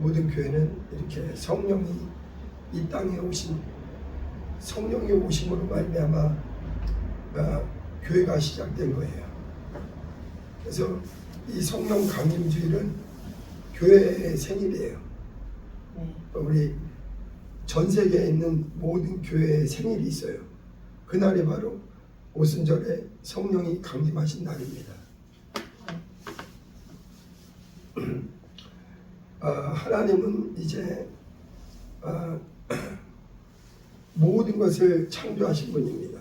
모든 교회는 이렇게 성령이 이 땅에 오신 성령의 오심으로 말미암아 교회가 시작된 거예요. 그래서 이 성령 강림주일은 교회의 생일이에요. 우리 전 세계에 있는 모든 교회의 생일이 있어요. 그날이 바로 오순절에 성령이 강림하신 날입니다. 하나님은 이제 모든 것을 창조하신 분입니다.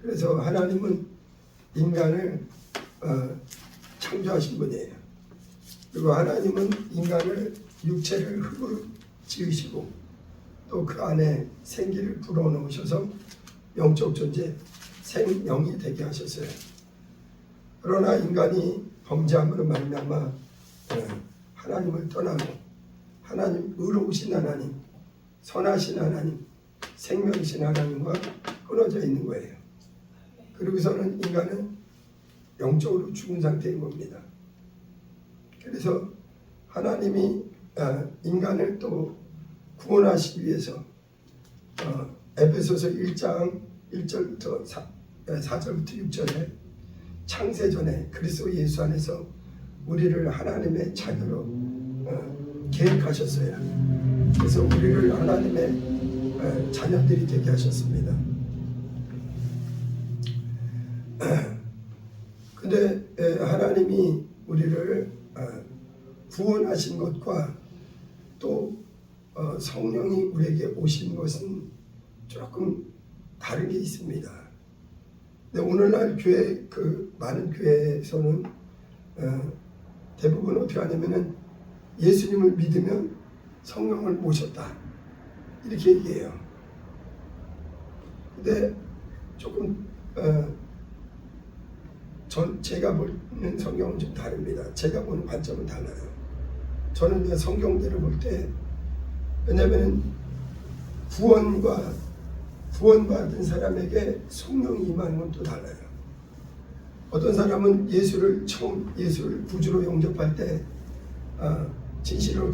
그래서 하나님은 인간을 창조하신 분이에요. 그리고 하나님은 인간을 육체를 흙으로 지으시고 또 그 안에 생기를 불어넣으셔서 영적 존재 생명이 되게 하셨어요. 그러나 인간이 범죄함으로 말미암아 하나님을 떠나고 하나님 의로우신 하나님, 선하신 하나님, 생명이신 하나님과 끊어져 있는 거예요. 그러고서는 인간은 영적으로 죽은 상태인 겁니다. 그래서 하나님이 인간을 또 구원하시기 위해서 에베소서 1장 1절부터 4절부터 6절에 창세전에 그리스도 예수 안에서 우리를 하나님의 자녀로 계획하셨어요. 그래서 우리를 하나님의 자녀들이 되게 하셨습니다. 근데 하나님이 우리를 구원하신 것과 또 성령이 우리에게 오신 것은 조금 다른 게 있습니다. 근데 오늘날 교회 많은 교회에서는 대부분 어떻게 하냐면은 예수님을 믿으면 성령을 모셨다 이렇게 얘기해요. 근데 조금 제가 보는 성경은 좀 다릅니다. 제가 보는 관점은 달라요. 저는 그냥 성경대로 볼 때, 왜냐하면 구원받은 사람에게 성령이 임하는 건 또 달라요. 어떤 사람은 예수를 구주로 영접할 때 진실로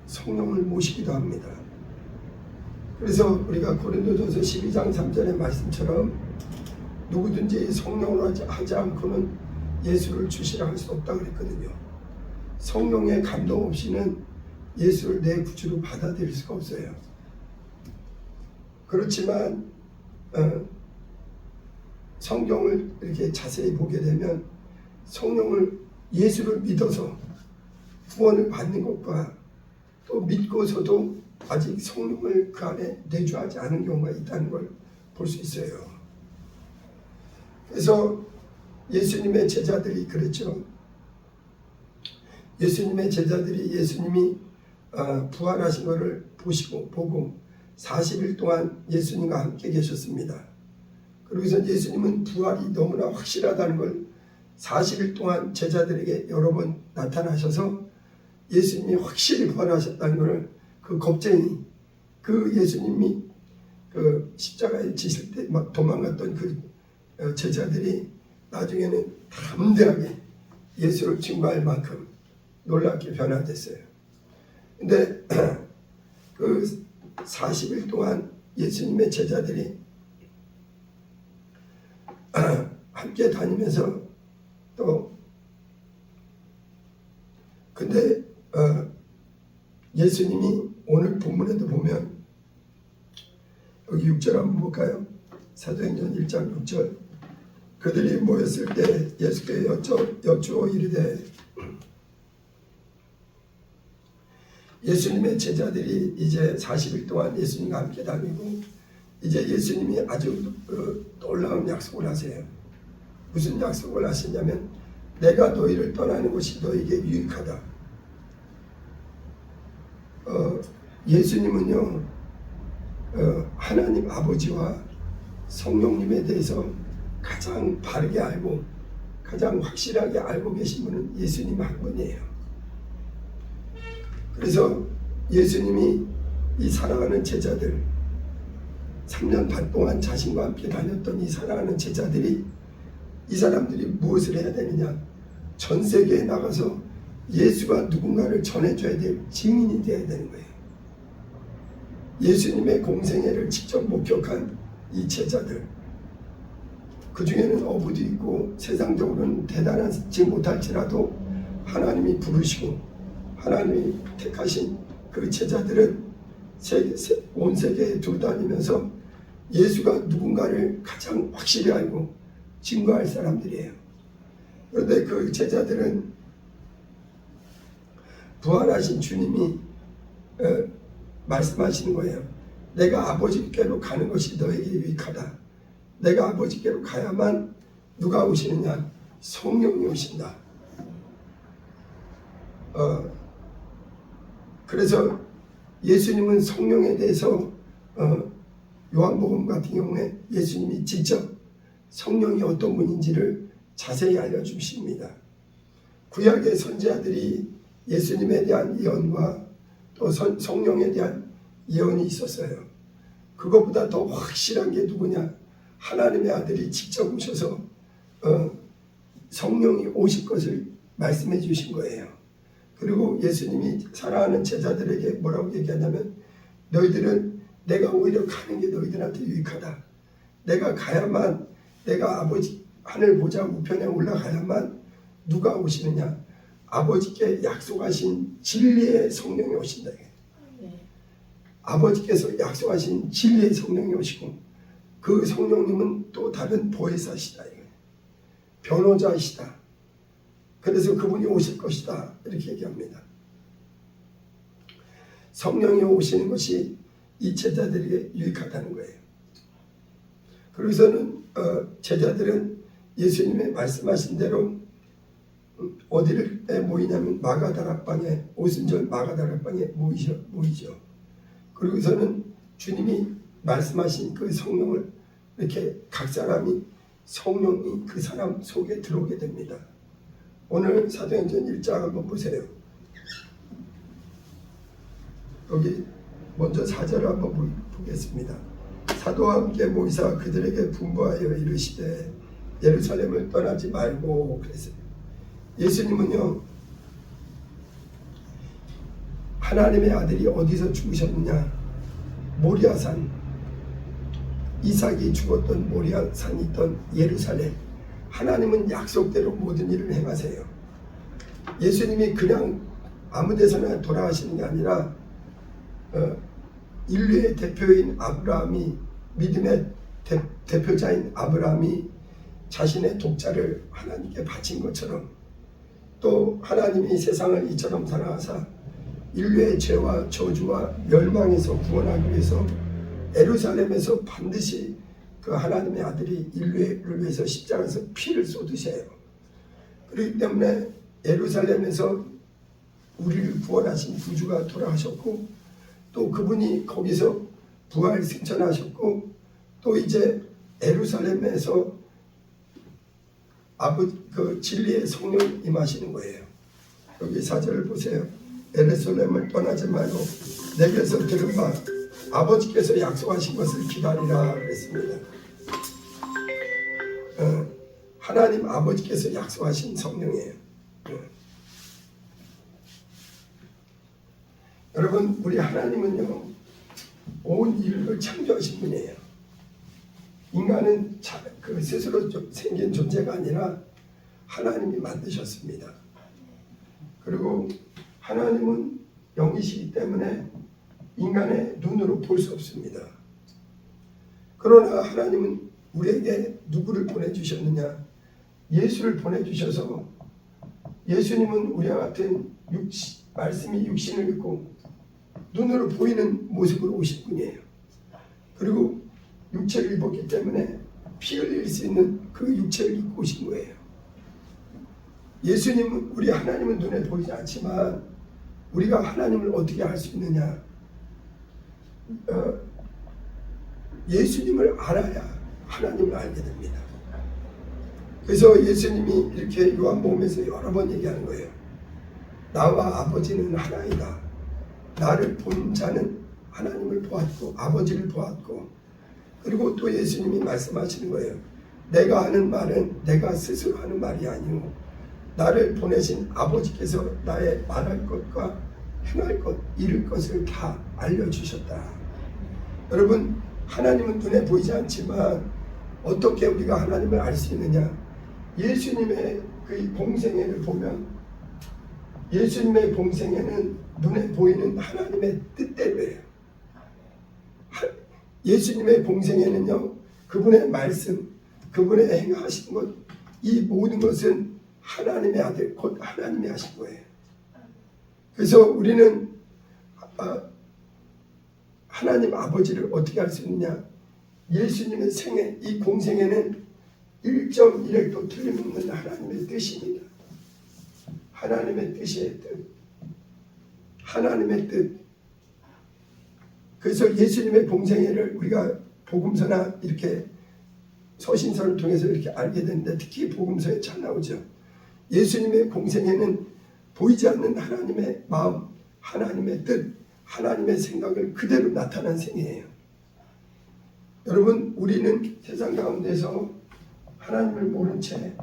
성령을 모시기도 합니다. 그래서 우리가 고린도전서 12장 3절의 말씀처럼 누구든지 성령으로 하지 않고는 예수를 주시라 할 수 없다고 그랬거든요. 성령의 감동 없이는 예수를 내 구주로 받아들일 수가 없어요. 그렇지만 성경을 이렇게 자세히 보게 되면 예수를 믿어서 구원을 받는 것과 또 믿고서도 아직 성령을 그 안에 내주하지 않은 경우가 있다는 걸 볼 수 있어요. 그래서 예수님의 제자들이 그랬죠. 예수님의 제자들이 예수님이 부활하신 것을 보고 40일 동안 예수님과 함께 계셨습니다. 그러고서 예수님은 부활이 너무나 확실하다는 걸 40일 동안 제자들에게 여러 번 나타나셔서 예수님이 확실히 부활하셨다는 것을 그 겁쟁이 예수님이 십자가에 지실 때 막 도망갔던 제자들이 나중에는 담대하게 예수를 증거할 만큼 놀랍게 변화됐어요. 근데 그 40일 동안 예수님의 제자들이 함께 다니면서 또 근데 예수님이 오늘 본문에도 보면 여기 6절 한번 볼까요? 사도행전 1장 6절 그들이 모였을 때 예수께 여쭈어 이르되 예수님의 제자들이 이제 40일 동안 예수님과 함께 다니고 이제 예수님이 아주 놀라운 약속을 하세요. 무슨 약속을 하시냐면 내가 너희를 떠나는 것이 너희에게 유익하다. 예수님은요 하나님 아버지와 성령님에 대해서 가장 바르게 알고 가장 확실하게 알고 계신 분은 예수님 한 분이에요. 그래서 예수님이 이 사랑하는 제자들 3년 반 동안 자신과 함께 다녔던 이 사랑하는 제자들이 이 사람들이 무엇을 해야 되느냐? 전 세계에 나가서 예수가 누군가를 전해줘야 될 증인이 되어야 되는 거예요. 예수님의 공생애를 직접 목격한 이 제자들, 그 중에는 어부도 있고 세상적으로는 대단하지 못할지라도 하나님이 부르시고 하나님이 택하신 그 제자들은 온 세계에 돌아다니면서 예수가 누군가를 가장 확실히 알고 증거할 사람들이에요. 그런데 그 제자들은 부활하신 주님이 말씀하시는 거예요. 내가 아버지께로 가는 것이 너에게 유익하다. 내가 아버지께로 가야만 누가 오시느냐? 성령이 오신다. 그래서 예수님은 성령에 대해서 요한복음 같은 경우에 예수님이 직접 성령이 어떤 분인지를 자세히 알려주십니다. 구약의 선지자들이 예수님에 대한 예언과 또 성령에 대한 예언이 있었어요. 그것보다 더 확실한 게 누구냐? 하나님의 아들이 직접 오셔서 성령이 오실 것을 말씀해 주신 거예요. 그리고 예수님이 사랑하는 제자들에게 뭐라고 얘기하냐면 너희들은 내가 오히려 가는 게 너희들한테 유익하다. 내가 가야만, 내가 아버지 하늘 보좌 우편에 올라가야만 누가 오시느냐? 아버지께 약속하신 진리의 성령이 오신다. 아버지께서 약속하신 진리의 성령이 오시고 그 성령님은 또 다른 보혜사시다. 변호자이시다. 그래서 그분이 오실 것이다. 이렇게 얘기합니다. 성령이 오시는 것이 이 제자들에게 유익하다는 거예요. 그래서는 제자들은 예수님의 말씀하신 대로 어디에 모이냐면 마가다락방에, 오순절 마가다락방에 모이죠. 그리고서는 주님이 말씀하신 그 성령을 이렇게 각 사람이 성령이 그 사람 속에 들어오게 됩니다. 오늘 사도행전 1장 한번 보세요. 여기 먼저 4절을 한번 보겠습니다. 사도와 함께 모이사 그들에게 분부하여 이르시되 예루살렘을 떠나지 말고 그랬어요. 예수님은요, 하나님의 아들이 어디서 죽으셨느냐? 모리아산, 이삭이 죽었던 모리아산이 있던 예루살렘. 하나님은 약속대로 모든 일을 행하세요. 예수님이 그냥 아무 데서나 돌아가시는 게 아니라 인류의 대표인 아브라함이, 믿음의 대표자인 아브라함이 자신의 독자를 하나님께 바친 것처럼 또 하나님이 세상을 이처럼 사랑하사 인류의 죄와 저주와 멸망에서 구원하기 위해서 예루살렘에서 반드시 그 하나님의 아들이 인류를 위해서 십자가에서 피를 쏟으셔요. 그렇기 때문에 예루살렘에서 우리를 구원하신 구주가 돌아가셨고 또 그분이 거기서 부활 승천하셨고 또 이제 예루살렘에서 그 진리의 성령 임하시는 거예요. 여기 4절을 보세요. 예루살렘을 떠나지 말고 내게서 들은 바 아버지께서 약속하신 것을 기다리라 그랬습니다. 하나님 아버지께서 약속하신 성령이에요. 여러분, 우리 하나님은요, 온 인류를 창조하신 분이에요. 인간은 그 스스로 생긴 존재가 아니라 하나님이 만드셨습니다. 그리고 하나님은 영이시기 때문에 인간의 눈으로 볼 수 없습니다. 그러나 하나님은 우리에게 누구를 보내주셨느냐? 예수를 보내주셔서 예수님은 우리와 같은 말씀이 육신을 입고 눈으로 보이는 모습으로 오실 분이에요. 그리고 육체를 입었기 때문에 피 흘릴 수 있는 그 육체를 입고 오신 거예요. 예수님은, 우리 하나님은 눈에 보이지 않지만 우리가 하나님을 어떻게 알 수 있느냐? 예수님을 알아야 하나님을 알게 됩니다. 그래서 예수님이 이렇게 요한복음에서 여러 번 얘기하는 거예요. 나와 아버지는 하나이다. 나를 본 자는 하나님을 보았고 아버지를 보았고. 그리고 또 예수님이 말씀하시는 거예요. 내가 하는 말은 내가 스스로 하는 말이 아니오 나를 보내신 아버지께서 나의 말할 것과 행할 것, 이룰 것을 다 알려주셨다. 여러분, 하나님은 눈에 보이지 않지만 어떻게 우리가 하나님을 알 수 있느냐? 예수님의 그 공생애를 보면 예수님의 공생애는 눈에 보이는 하나님의 뜻대로예요. 예수님의 공생애는요, 그분의 말씀, 그분의 행하신 것, 이 모든 것은 하나님의 아들, 곧 하나님이 하신 거예요. 그래서 우리는 하나님 아버지를 어떻게 알 수 있느냐? 예수님의 생애, 이 공생애는 1.1획도 틀림없는 하나님의 뜻입니다. 하나님의 뜻이에요. 뜻. 하나님의 뜻. 그래서 예수님의 공생애를 우리가 복음서나 이렇게 서신서를 통해서 이렇게 알게 되는데, 특히 복음서에 잘 나오죠. 예수님의 공생애는 보이지 않는 하나님의 마음, 하나님의 뜻, 하나님의 생각을 그대로 나타난 생애예요. 여러분, 우리는 세상 가운데서 하나님을 모른 채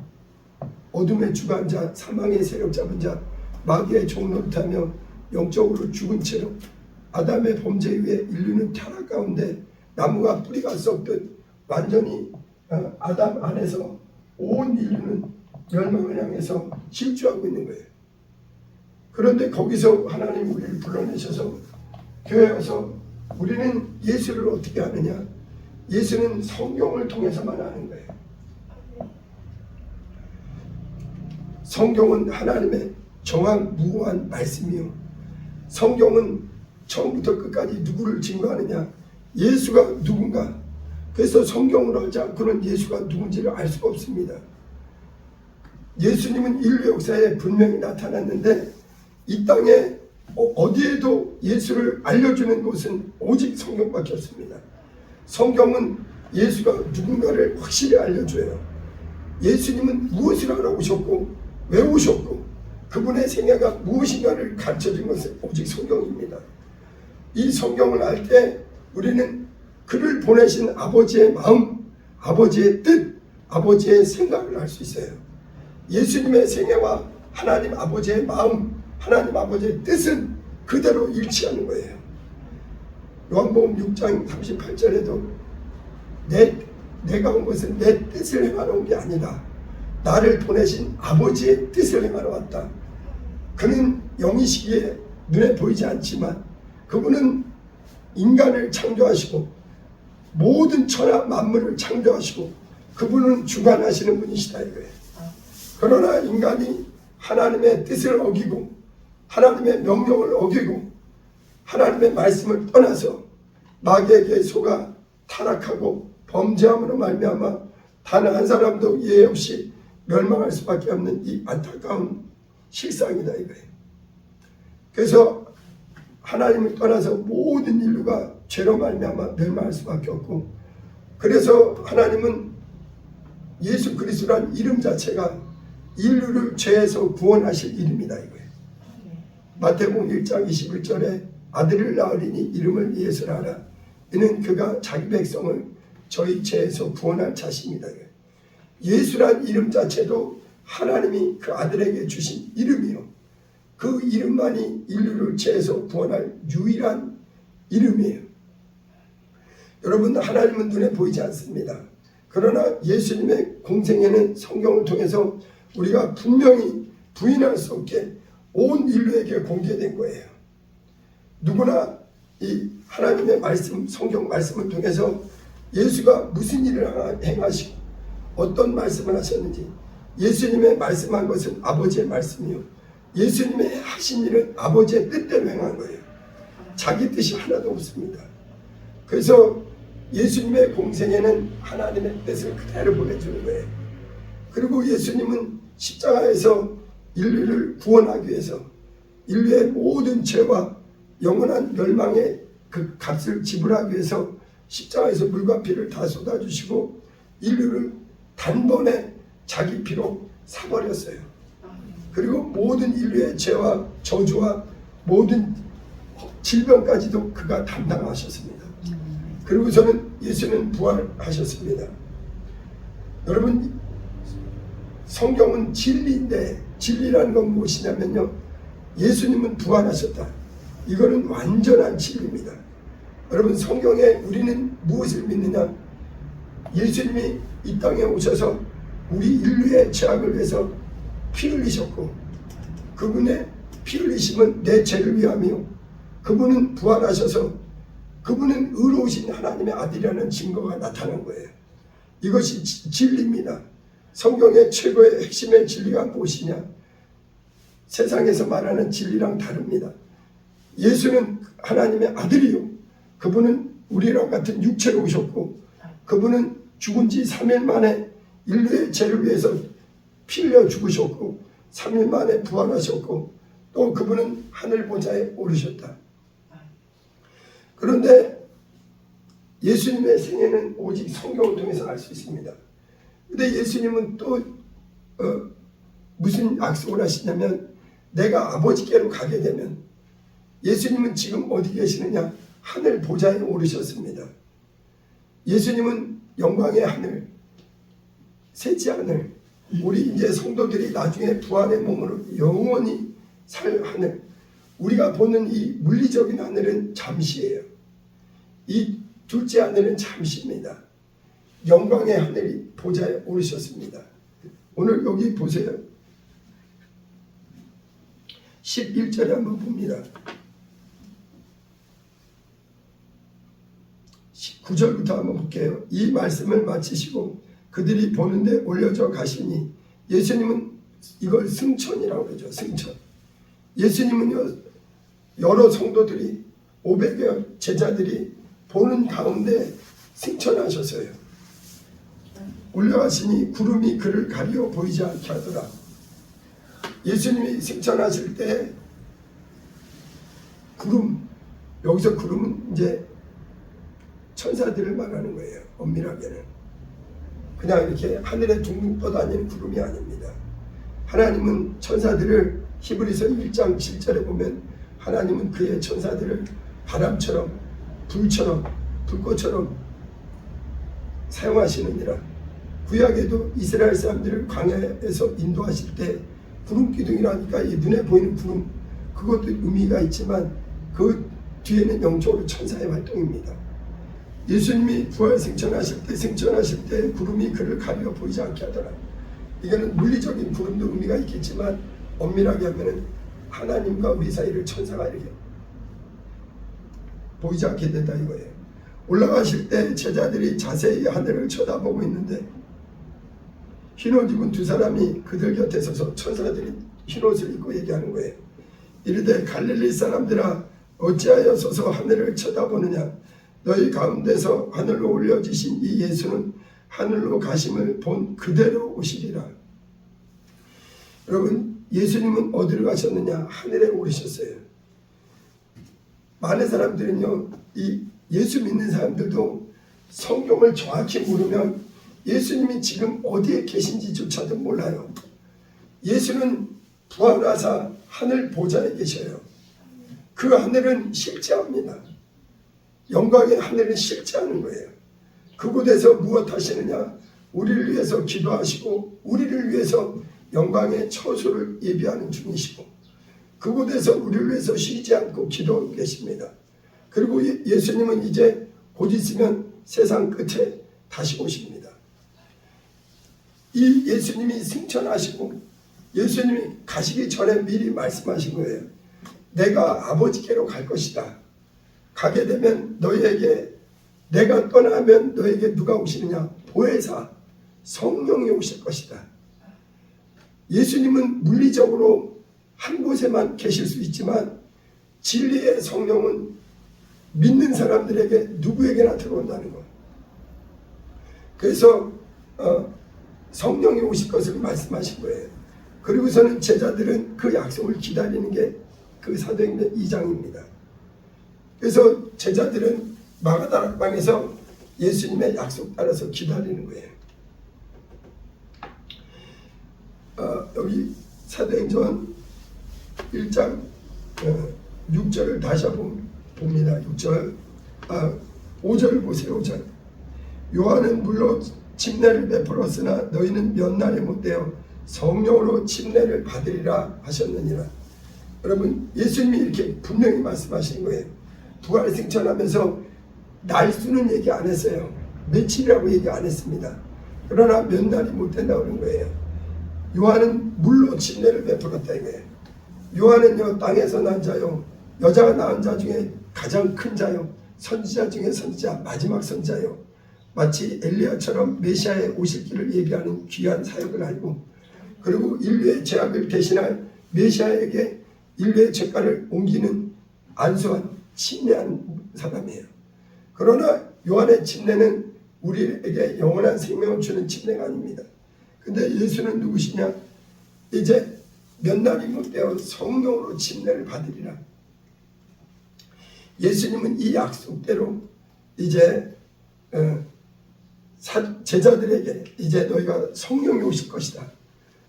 어둠의 주관자, 사망의 세력 잡은 자, 마귀의 종노릇하며 영적으로 죽은 채로 아담의 범죄 위에 인류는 타락 가운데 나무가 뿌리가 썩듯 완전히 아담 안에서 온 인류는 멸망을 향해서 실주하고 있는 거예요. 그런데 거기서 하나님 우리를 불러내셔서 교회에 와서 우리는 예수를 어떻게 아느냐? 예수는 성경을 통해서만 아는 거예요. 성경은 하나님의 정확무고한 말씀이요, 성경은 처음부터 끝까지 누구를 증거하느냐? 예수가 누군가. 그래서 성경으로 하지 않고는 예수가 누군지를 알 수가 없습니다. 예수님은 인류 역사에 분명히 나타났는데 이 땅에 어디에도 예수를 알려주는 곳은 오직 성경밖에 없습니다. 성경은 예수가 누군가를 확실히 알려줘요. 예수님은 무엇을 하러 오셨고 왜 오셨고 그분의 생애가 무엇인가를 가르쳐준 것은 오직 성경입니다. 이 성경을 알 때 우리는 그를 보내신 아버지의 마음, 아버지의 뜻, 아버지의 생각을 알 수 있어요. 예수님의 생애와 하나님 아버지의 마음, 하나님 아버지의 뜻은 그대로 일치하는 거예요. 요한복음 6장 38절에도 내가 온 것은 내 뜻을 행하러 온 게 아니다. 나를 보내신 아버지의 뜻을 행하러 왔다. 그는 영이시기에 눈에 보이지 않지만 그분은 인간을 창조하시고 모든 천하 만물을 창조하시고 그분은 주관하시는 분이시다 이거예요. 그러나 인간이 하나님의 뜻을 어기고 하나님의 명령을 어기고 하나님의 말씀을 떠나서 마귀에게 속아 타락하고 범죄함으로 말미암아 단 한 사람도 예외 없이 멸망할 수밖에 없는 이 안타까운 실상이다 이거예요. 그래서 하나님을 떠나서 모든 인류가 죄로 말미암아 멸망할 수밖에 없고, 그래서 하나님은 예수 그리스도란 이름 자체가 인류를 죄에서 구원하실 이름이다 이거예요. 마태복음 1장 21절에 아들을 낳으리니 이름을 예수라 하라. 이는 그가 자기 백성을 저희 죄에서 구원할 자신이다. 예수란 이름 자체도 하나님이 그 아들에게 주신 이름이요, 그 이름만이 인류를 죄에서 구원할 유일한 이름이에요. 여러분, 하나님은 눈에 보이지 않습니다. 그러나 예수님의 공생애는 성경을 통해서 우리가 분명히 부인할 수 없게 온 인류에게 공개된 거예요. 누구나 이 하나님의 말씀, 성경 말씀을 통해서 예수가 무슨 일을 행하시고 어떤 말씀을 하셨는지, 예수님의 말씀한 것은 아버지의 말씀이요, 예수님의 하신 일은 아버지의 뜻대로 행한 거예요. 자기 뜻이 하나도 없습니다. 그래서 예수님의 공생애는 하나님의 뜻을 그대로 보내주는 거예요. 그리고 예수님은 십자가에서 인류를 구원하기 위해서 인류의 모든 죄와 영원한 멸망의 그 값을 지불하기 위해서 십자가에서 물과 피를 다 쏟아주시고 인류를 단번에 자기 피로 사버렸어요. 그리고 모든 인류의 죄와 저주와 모든 질병까지도 그가 담당하셨습니다. 그리고서는 예수는 부활하셨습니다. 여러분, 성경은 진리인데 진리라는 건 무엇이냐면요, 예수님은 부활하셨다. 이거는 완전한 진리입니다. 여러분, 성경에 우리는 무엇을 믿느냐? 예수님이 이 땅에 오셔서 우리 인류의 죄악을 위해서 피 흘리셨고, 그분의 피 흘리심은 내 죄를 위함이요, 그분은 부활하셔서 그분은 의로우신 하나님의 아들이라는 증거가 나타난 거예요. 이것이 진리입니다. 성경의 최고의 핵심의 진리가 무엇이냐? 세상에서 말하는 진리랑 다릅니다. 예수는 하나님의 아들이요, 그분은 우리랑 같은 육체로 오셨고, 그분은 죽은 지 3일 만에 인류의 죄를 위해서 피 흘려 죽으셨고 3일 만에 부활하셨고, 또 그분은 하늘 보좌에 오르셨다. 그런데 예수님의 생애는 오직 성경을 통해서 알 수 있습니다. 근데 예수님은 또 무슨 약속을 하시냐면, 내가 아버지께로 가게 되면, 예수님은 지금 어디 계시느냐? 하늘 보좌에 오르셨습니다. 예수님은 영광의 하늘, 셋째 하늘, 우리 이제 성도들이 나중에 부활의 몸으로 영원히 살 하늘, 우리가 보는 이 물리적인 하늘은 잠시예요. 이 둘째 하늘은 잠시입니다. 영광의 하늘이 보좌에 오르셨습니다. 오늘 여기 보세요. 11절에 한번 봅니다. 19절부터 한번 볼게요. 이 말씀을 마치시고 그들이 보는데 올려져 가시니, 예수님은 이걸 승천이라고 그러죠. 승천. 예수님은요, 여러 성도들이 500여 제자들이 보는 가운데 승천하셨어요. 올려가시니 구름이 그를 가리어 보이지 않게 하더라. 예수님이 승천하실 때 구름, 여기서 구름은 이제 천사들을 말하는 거예요. 엄밀하게는 그냥 이렇게 하늘에 둥둥 떠다니는 구름이 아닙니다. 하나님은 천사들을 히브리서 1장 7절에 보면, 하나님은 그의 천사들을 바람처럼 불처럼 불꽃처럼 사용하시느니라. 구약에도 이스라엘 사람들을 광야에서 인도하실 때 구름 기둥이라니까 이 눈에 보이는 구름, 그것도 의미가 있지만 그 뒤에는 영적으로 천사의 활동입니다. 예수님이 부활 승천하실 때 구름이 그를 가려 보이지 않게 하더라. 이거는 물리적인 구름도 의미가 있겠지만 엄밀하게 하면은 하나님과 우리 사이를 천사가 이렇게 보이지 않게 된다 이거예요. 올라가실 때 제자들이 자세히 하늘을 쳐다보고 있는데, 흰옷 입은 두 사람이 그들 곁에 서서, 천사들이 흰옷을 입고 얘기하는 거예요. 이르되 갈릴리 사람들아, 어찌하여 서서 하늘을 쳐다보느냐? 너희 가운데서 하늘로 올려지신 이 예수는 하늘로 가심을 본 그대로 오시리라. 여러분, 예수님은 어디로 가셨느냐? 하늘에 오르셨어요. 많은 사람들은요, 이 예수 믿는 사람들도 성경을 정확히 모르면 예수님이 지금 어디에 계신지조차도 몰라요. 예수는 부활하사 하늘 보좌에 계셔요. 그 하늘은 실제합니다. 영광의 하늘은 실제하는 거예요. 그곳에서 무엇 하시느냐? 우리를 위해서 기도하시고 우리를 위해서 영광의 처소를 예비하는 중이시고, 그곳에서 우리를 위해서 쉬지 않고 기도하고 계십니다. 그리고 예수님은 이제 곧 있으면 세상 끝에 다시 오십니다. 이 예수님이 승천하시고 예수님이 가시기 전에 미리 말씀하신 거예요. 내가 아버지께로 갈 것이다. 가게 되면 너희에게, 내가 떠나면 너희에게 누가 오시느냐? 보혜사, 성령이 오실 것이다. 예수님은 물리적으로 한 곳에만 계실 수 있지만 진리의 성령은 믿는 사람들에게 누구에게나 들어온다는 것. 그래서 성령이 오실 것을 말씀하신 거예요. 그리고서는 제자들은 그 약속을 기다리는 게 그 사도행전 2장입니다. 그래서 제자들은 마가다락방에서 예수님의 약속 따라서 기다리는 거예요. 여기 사도행전 1장 6절을 다시 한번 봅니다. 6절, 5절을 보세요. 5절. 요한은 물로 침례를 베풀었으나 너희는 몇 날에 못되어 성령으로 침례를 받으리라 하셨느니라. 여러분, 예수님이 이렇게 분명히 말씀하신 거예요. 부활 승천하면서 날수는 얘기 안 했어요. 며칠이라고 얘기 안 했습니다. 그러나 몇 날이 못 된다고 그런 거예요. 요한은 물로 침례를 베풀었다 이거예요. 요한은요, 땅에서 난 자요, 여자가 낳은 자 중에 가장 큰 자요, 선지자 중에 선지자, 마지막 선지자요, 마치 엘리야처럼 메시아에 오실 길을 얘기하는 귀한 사역을 알고, 그리고 인류의 죄악을 대신할 메시아에게 인류의 죄가를 옮기는 안수한 침례한 사람이에요. 그러나 요한의 침례는 우리에게 영원한 생명을 주는 침례가 아닙니다. 근데 예수는 누구시냐? 이제 몇 날이 못 되어 성령으로 침례를 받으리라. 예수님은 이 약속대로 이제 제자들에게 이제 너희가 성령이 오실 것이다.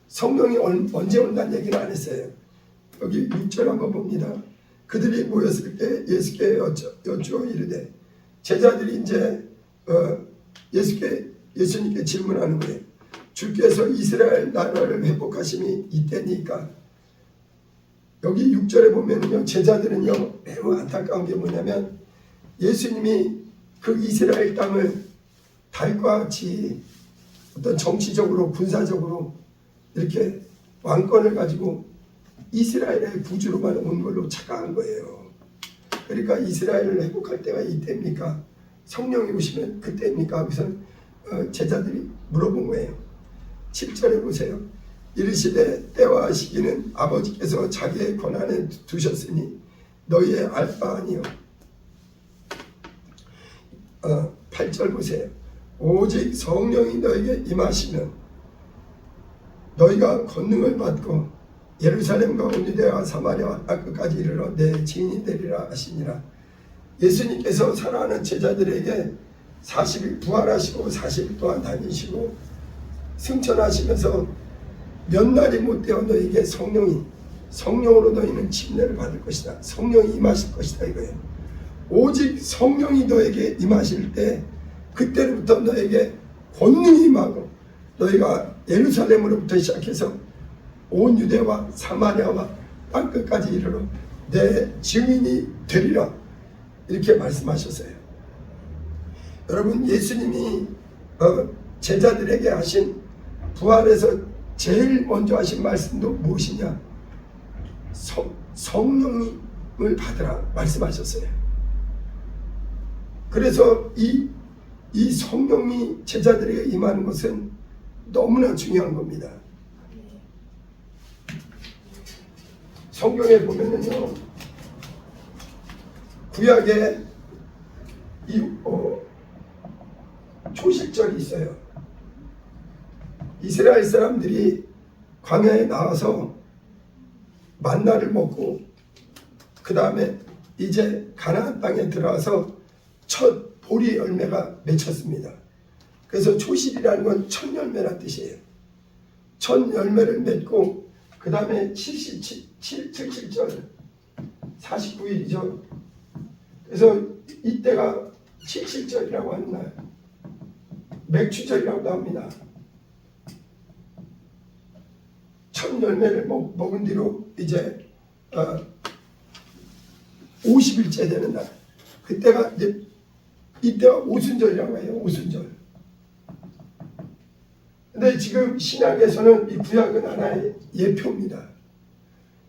성령이 언제 온다는 얘기는 안 했어요. 여기 6절 한번 봅니다. 그들이 모였을 때 예수께 여쭈어 이르되, 제자들이 이제 예수님께 질문하는 거예요. 주께서 이스라엘 나라를 회복하심이 이때니까. 여기 6절에 보면은요, 제자들은요 매우 안타까운 게 뭐냐면, 예수님이 그 이스라엘 땅을 달과 같이 어떤 정치적으로 군사적으로 이렇게 왕권을 가지고 이스라엘의 구주로만 온 걸로 착각한 거예요. 그러니까 이스라엘을 회복할 때가 이때입니까? 성령이 오시면 그때입니까? 하고서 제자들이 물어본 거예요. 7절에 보세요. 이르시되 때와 시기는 아버지께서 자기의 권한에 두셨으니 너희의 알 바 아니요. 8절 보세요. 오직 성령이 너에게 임하시면 너희가 권능을 받고 예루살렘과 온 유대와 사마리아와 땅끝까지 이르러 내 증인이 되리라 하시니라. 예수님께서 사랑하는 제자들에게 40일 부활하시고 40일 동안 다니시고 승천하시면서 몇 날이 못 되어 너에게 성령으로 너희는 침례를 받을 것이다. 성령이 임하실 것이다 이거예요. 오직 성령이 너에게 임하실 때 그때부터 너에게 권능이 임하고 너희가 예루살렘으로부터 시작해서 온 유대와 사마리아와 땅끝까지 이르러 내 증인이 되리라. 이렇게 말씀하셨어요. 여러분, 예수님이 제자들에게 하신 부활에서 제일 먼저 하신 말씀도 무엇이냐? 성령을 받으라 말씀하셨어요. 그래서 이 성령이 제자들에게 임하는 것은 너무나 중요한 겁니다. 성경에 보면은요, 구약에 초실절이 있어요. 이스라엘 사람들이 광야에 나와서 만나를 먹고 그 다음에 이제 가나안 땅에 들어와서 첫 보리 열매가 맺혔습니다. 그래서 초실이라는 건 첫 열매란 뜻이에요. 첫 열매를 맺고 그 다음에 77절 49일이죠. 그래서 이때가 77절이라고 하는 날, 맥추절이라고도 합니다. 첫 열매를 먹은 뒤로 이제 50일째 되는 날, 그때가 이때가 오순절이라고 해요. 오순절. 근데 지금 신약에서는 이 구약은 하나의 예표입니다.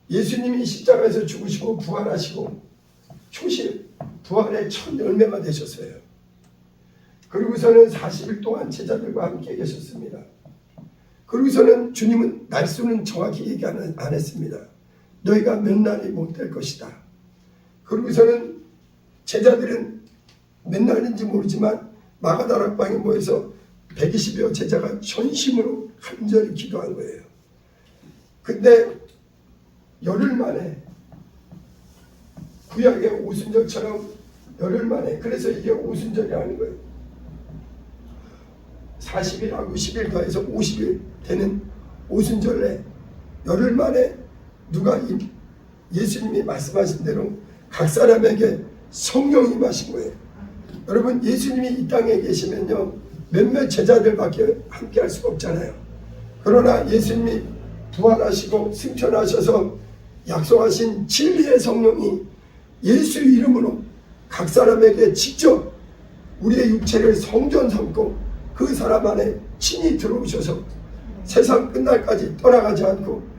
예수님이 십자가에서 죽으시고 부활하시고 초실, 부활의 첫 열매가 되셨어요. 그리고서는 40일 동안 제자들과 함께 계셨습니다. 그리고서는 주님은 날수는 정확히 얘기 안 했습니다. 너희가 몇 날이 못 될 것이다. 그리고서는 제자들은 몇 날인지 모르지만 마가다락방에 모여서 120여 제자가 전심으로 간절히 기도한 거예요. 근데 열흘 만에, 구약의 오순절처럼 열흘 만에, 그래서 이게 오순절이라는 거예요. 40일하고 10일 더해서 50일 되는 오순절에 열흘 만에 누가 예수님이 말씀하신 대로 각 사람에게 성령이 임하신 거예요. 여러분, 예수님이 이 땅에 계시면요, 몇몇 제자들밖에 함께 할 수가 없잖아요. 그러나 예수님이 부활하시고 승천하셔서 약속하신 진리의 성령이 예수 이름으로 각 사람에게 직접 우리의 육체를 성전 삼고 그 사람 안에 친히 들어오셔서 세상 끝날까지 떠나가지 않고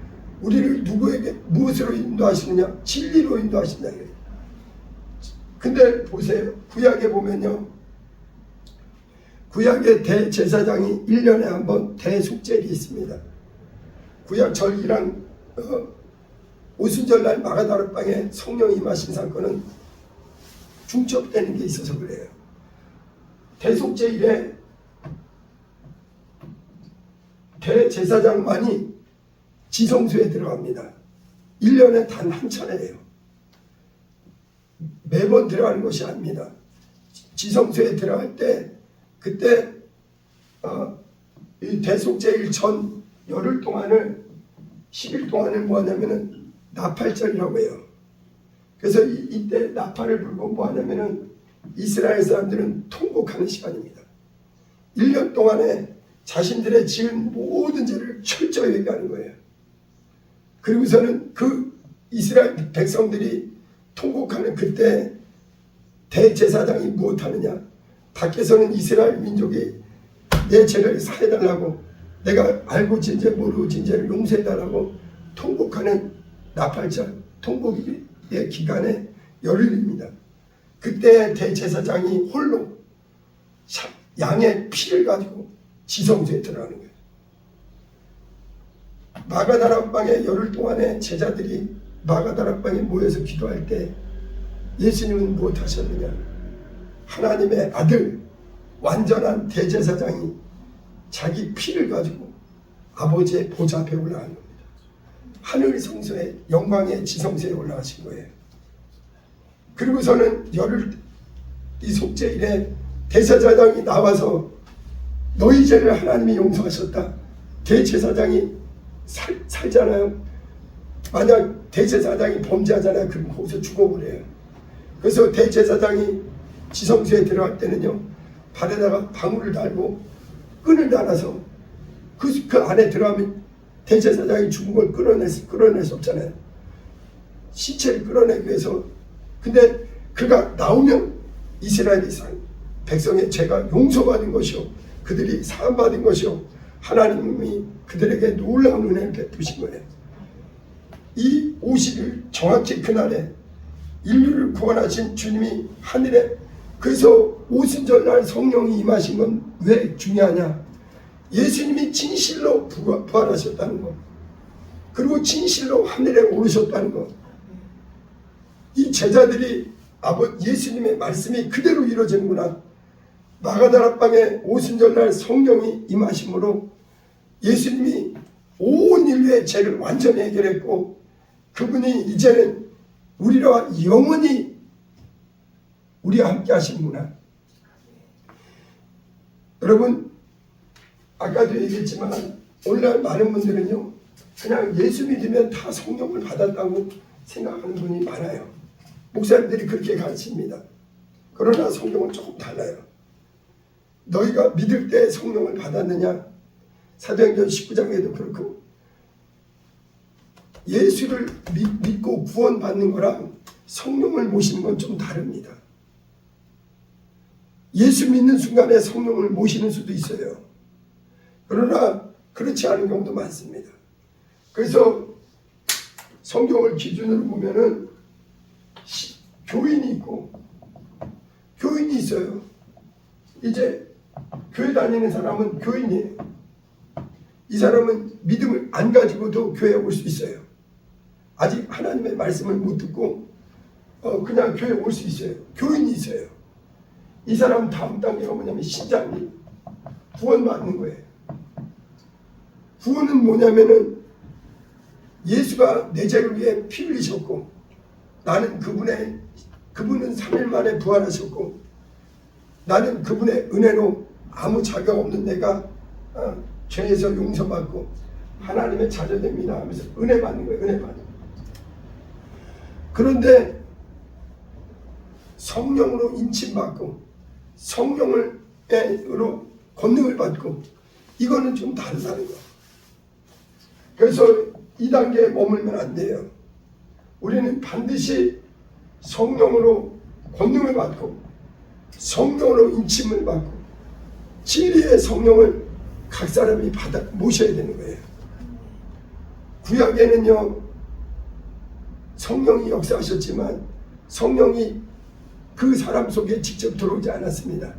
우리를 누구에게 무엇으로 인도하시느냐? 진리로 인도하신다. 근데 보세요. 구약에 보면요, 구약의 대제사장이 1년에 한 번 대속죄일이 있습니다. 구약 절기랑 오순절날 마가다락방에 성령이 임하신 사건은 중첩되는 게 있어서 그래요. 대속죄일에 대제사장만이 지성소에 들어갑니다. 1년에 단 한 차례예요. 매번 들어가는 것이 아닙니다. 지성소에 들어갈 때 그때 이 대속죄일 전 열흘 동안을 10일 동안을 뭐 하냐면은 나팔절이라고 해요. 그래서 이때 나팔을 불고 뭐 하냐면은 이스라엘 사람들은 통곡하는 시간입니다. 1년 동안에 자신들의 지은 모든 죄를 철저히 회개하는 거예요. 그리고서는 그 이스라엘 백성들이 통곡하는 그때 대제사장이 무엇하느냐? 밖에서는 이스라엘 민족이 내 죄를 사해달라고, 내가 알고 진 죄 모르고 진 죄를 용서해달라고 통곡하는 나팔절, 통곡의 기간에 열흘입니다. 그때 대제사장이 홀로 양의 피를 가지고 지성소에 들어가는 거예요. 마가다락방에 열흘 동안에 제자들이 마가다락방에 모여서 기도할 때 예수님은 무엇하셨느냐? 하나님의 아들 완전한 대제사장이 자기 피를 가지고 아버지의 보좌 앞에 올라간 겁니다. 하늘 성소에 영광의 지성소에 올라가신 거예요. 그리고서는 열흘 이 속죄일에 대제사장이 나와서 너희 죄를 하나님이 용서하셨다. 대제사장이 살잖아요. 만약 대제사장이 범죄하잖아요. 그럼 거기서 죽어버려요. 그래서 대제사장이 지성소에 들어갈 때는요, 발에다가 방울을 달고 끈을 달아서 그 안에 들어가면 대제사장이 죽은 걸 끌어낼 수 없잖아요. 시체를 끌어내기 위해서. 근데 그가 나오면 이스라엘 백성의 죄가 용서받은 것이요, 그들이 사함받은 것이요, 하나님이 그들에게 놀라운 은혜를 베푸신 거예요. 이 50일 정확히 그날에 인류를 구원하신 주님이 하늘에, 그래서 오순절날 성령이 임하신 건 왜 중요하냐? 예수님이 진실로 부활하셨다는 것, 그리고 진실로 하늘에 오르셨다는 것. 이 제자들이 예수님의 말씀이 그대로 이루어지는구나. 마가다락방에 오순절날 성령이 임하심으로 예수님이 온 인류의 죄를 완전히 해결했고, 그분이 이제는 우리와 영원히 우리와 함께 하시는구나. 여러분, 아까도 얘기했지만 오늘날 많은 분들은요, 그냥 예수 믿으면 다 성령을 받았다고 생각하는 분이 많아요. 목사님들이 그렇게 가르칩니다. 그러나 성경은 조금 달라요. 너희가 믿을 때 성령을 받았느냐? 사도행전 19장에도 그렇고, 예수를 믿고 구원받는 거랑 성령을 모시는 건 좀 다릅니다. 예수 믿는 순간에 성령을 모시는 수도 있어요. 그러나 그렇지 않은 경우도 많습니다. 그래서 성경을 기준으로 보면은 교인이 있고 교인이 있어요. 이제 교회 다니는 사람은 교인이에요. 이 사람은 믿음을 안 가지고도 교회에 올 수 있어요. 아직 하나님의 말씀을 못 듣고 그냥 교회에 올 수 있어요. 교인이 있어요. 이 사람 다음 단계가 뭐냐면 신자님, 구원받는 거예요. 구원은 뭐냐면은 예수가 내 죄를 위해 피 흘리셨고, 나는 그분은 3일 만에 부활하셨고, 나는 그분의 은혜로 아무 자격 없는 내가 죄에서 용서받고 하나님의 자녀됩니다 하면서 은혜 받는 거예요. 은혜 받는 거예요. 그런데 성령으로 인침받고 성령으로 권능을 받고, 이거는 좀 다르다는 거. 그래서 이 단계에 머물면 안 돼요. 우리는 반드시 성령으로 권능을 받고 성령으로 인침을 받고 진리의 성령을 각 사람이 받아 모셔야 되는 거예요. 구약에는요 성령이 역사하셨지만 성령이 그 사람 속에 직접 들어오지 않았습니다.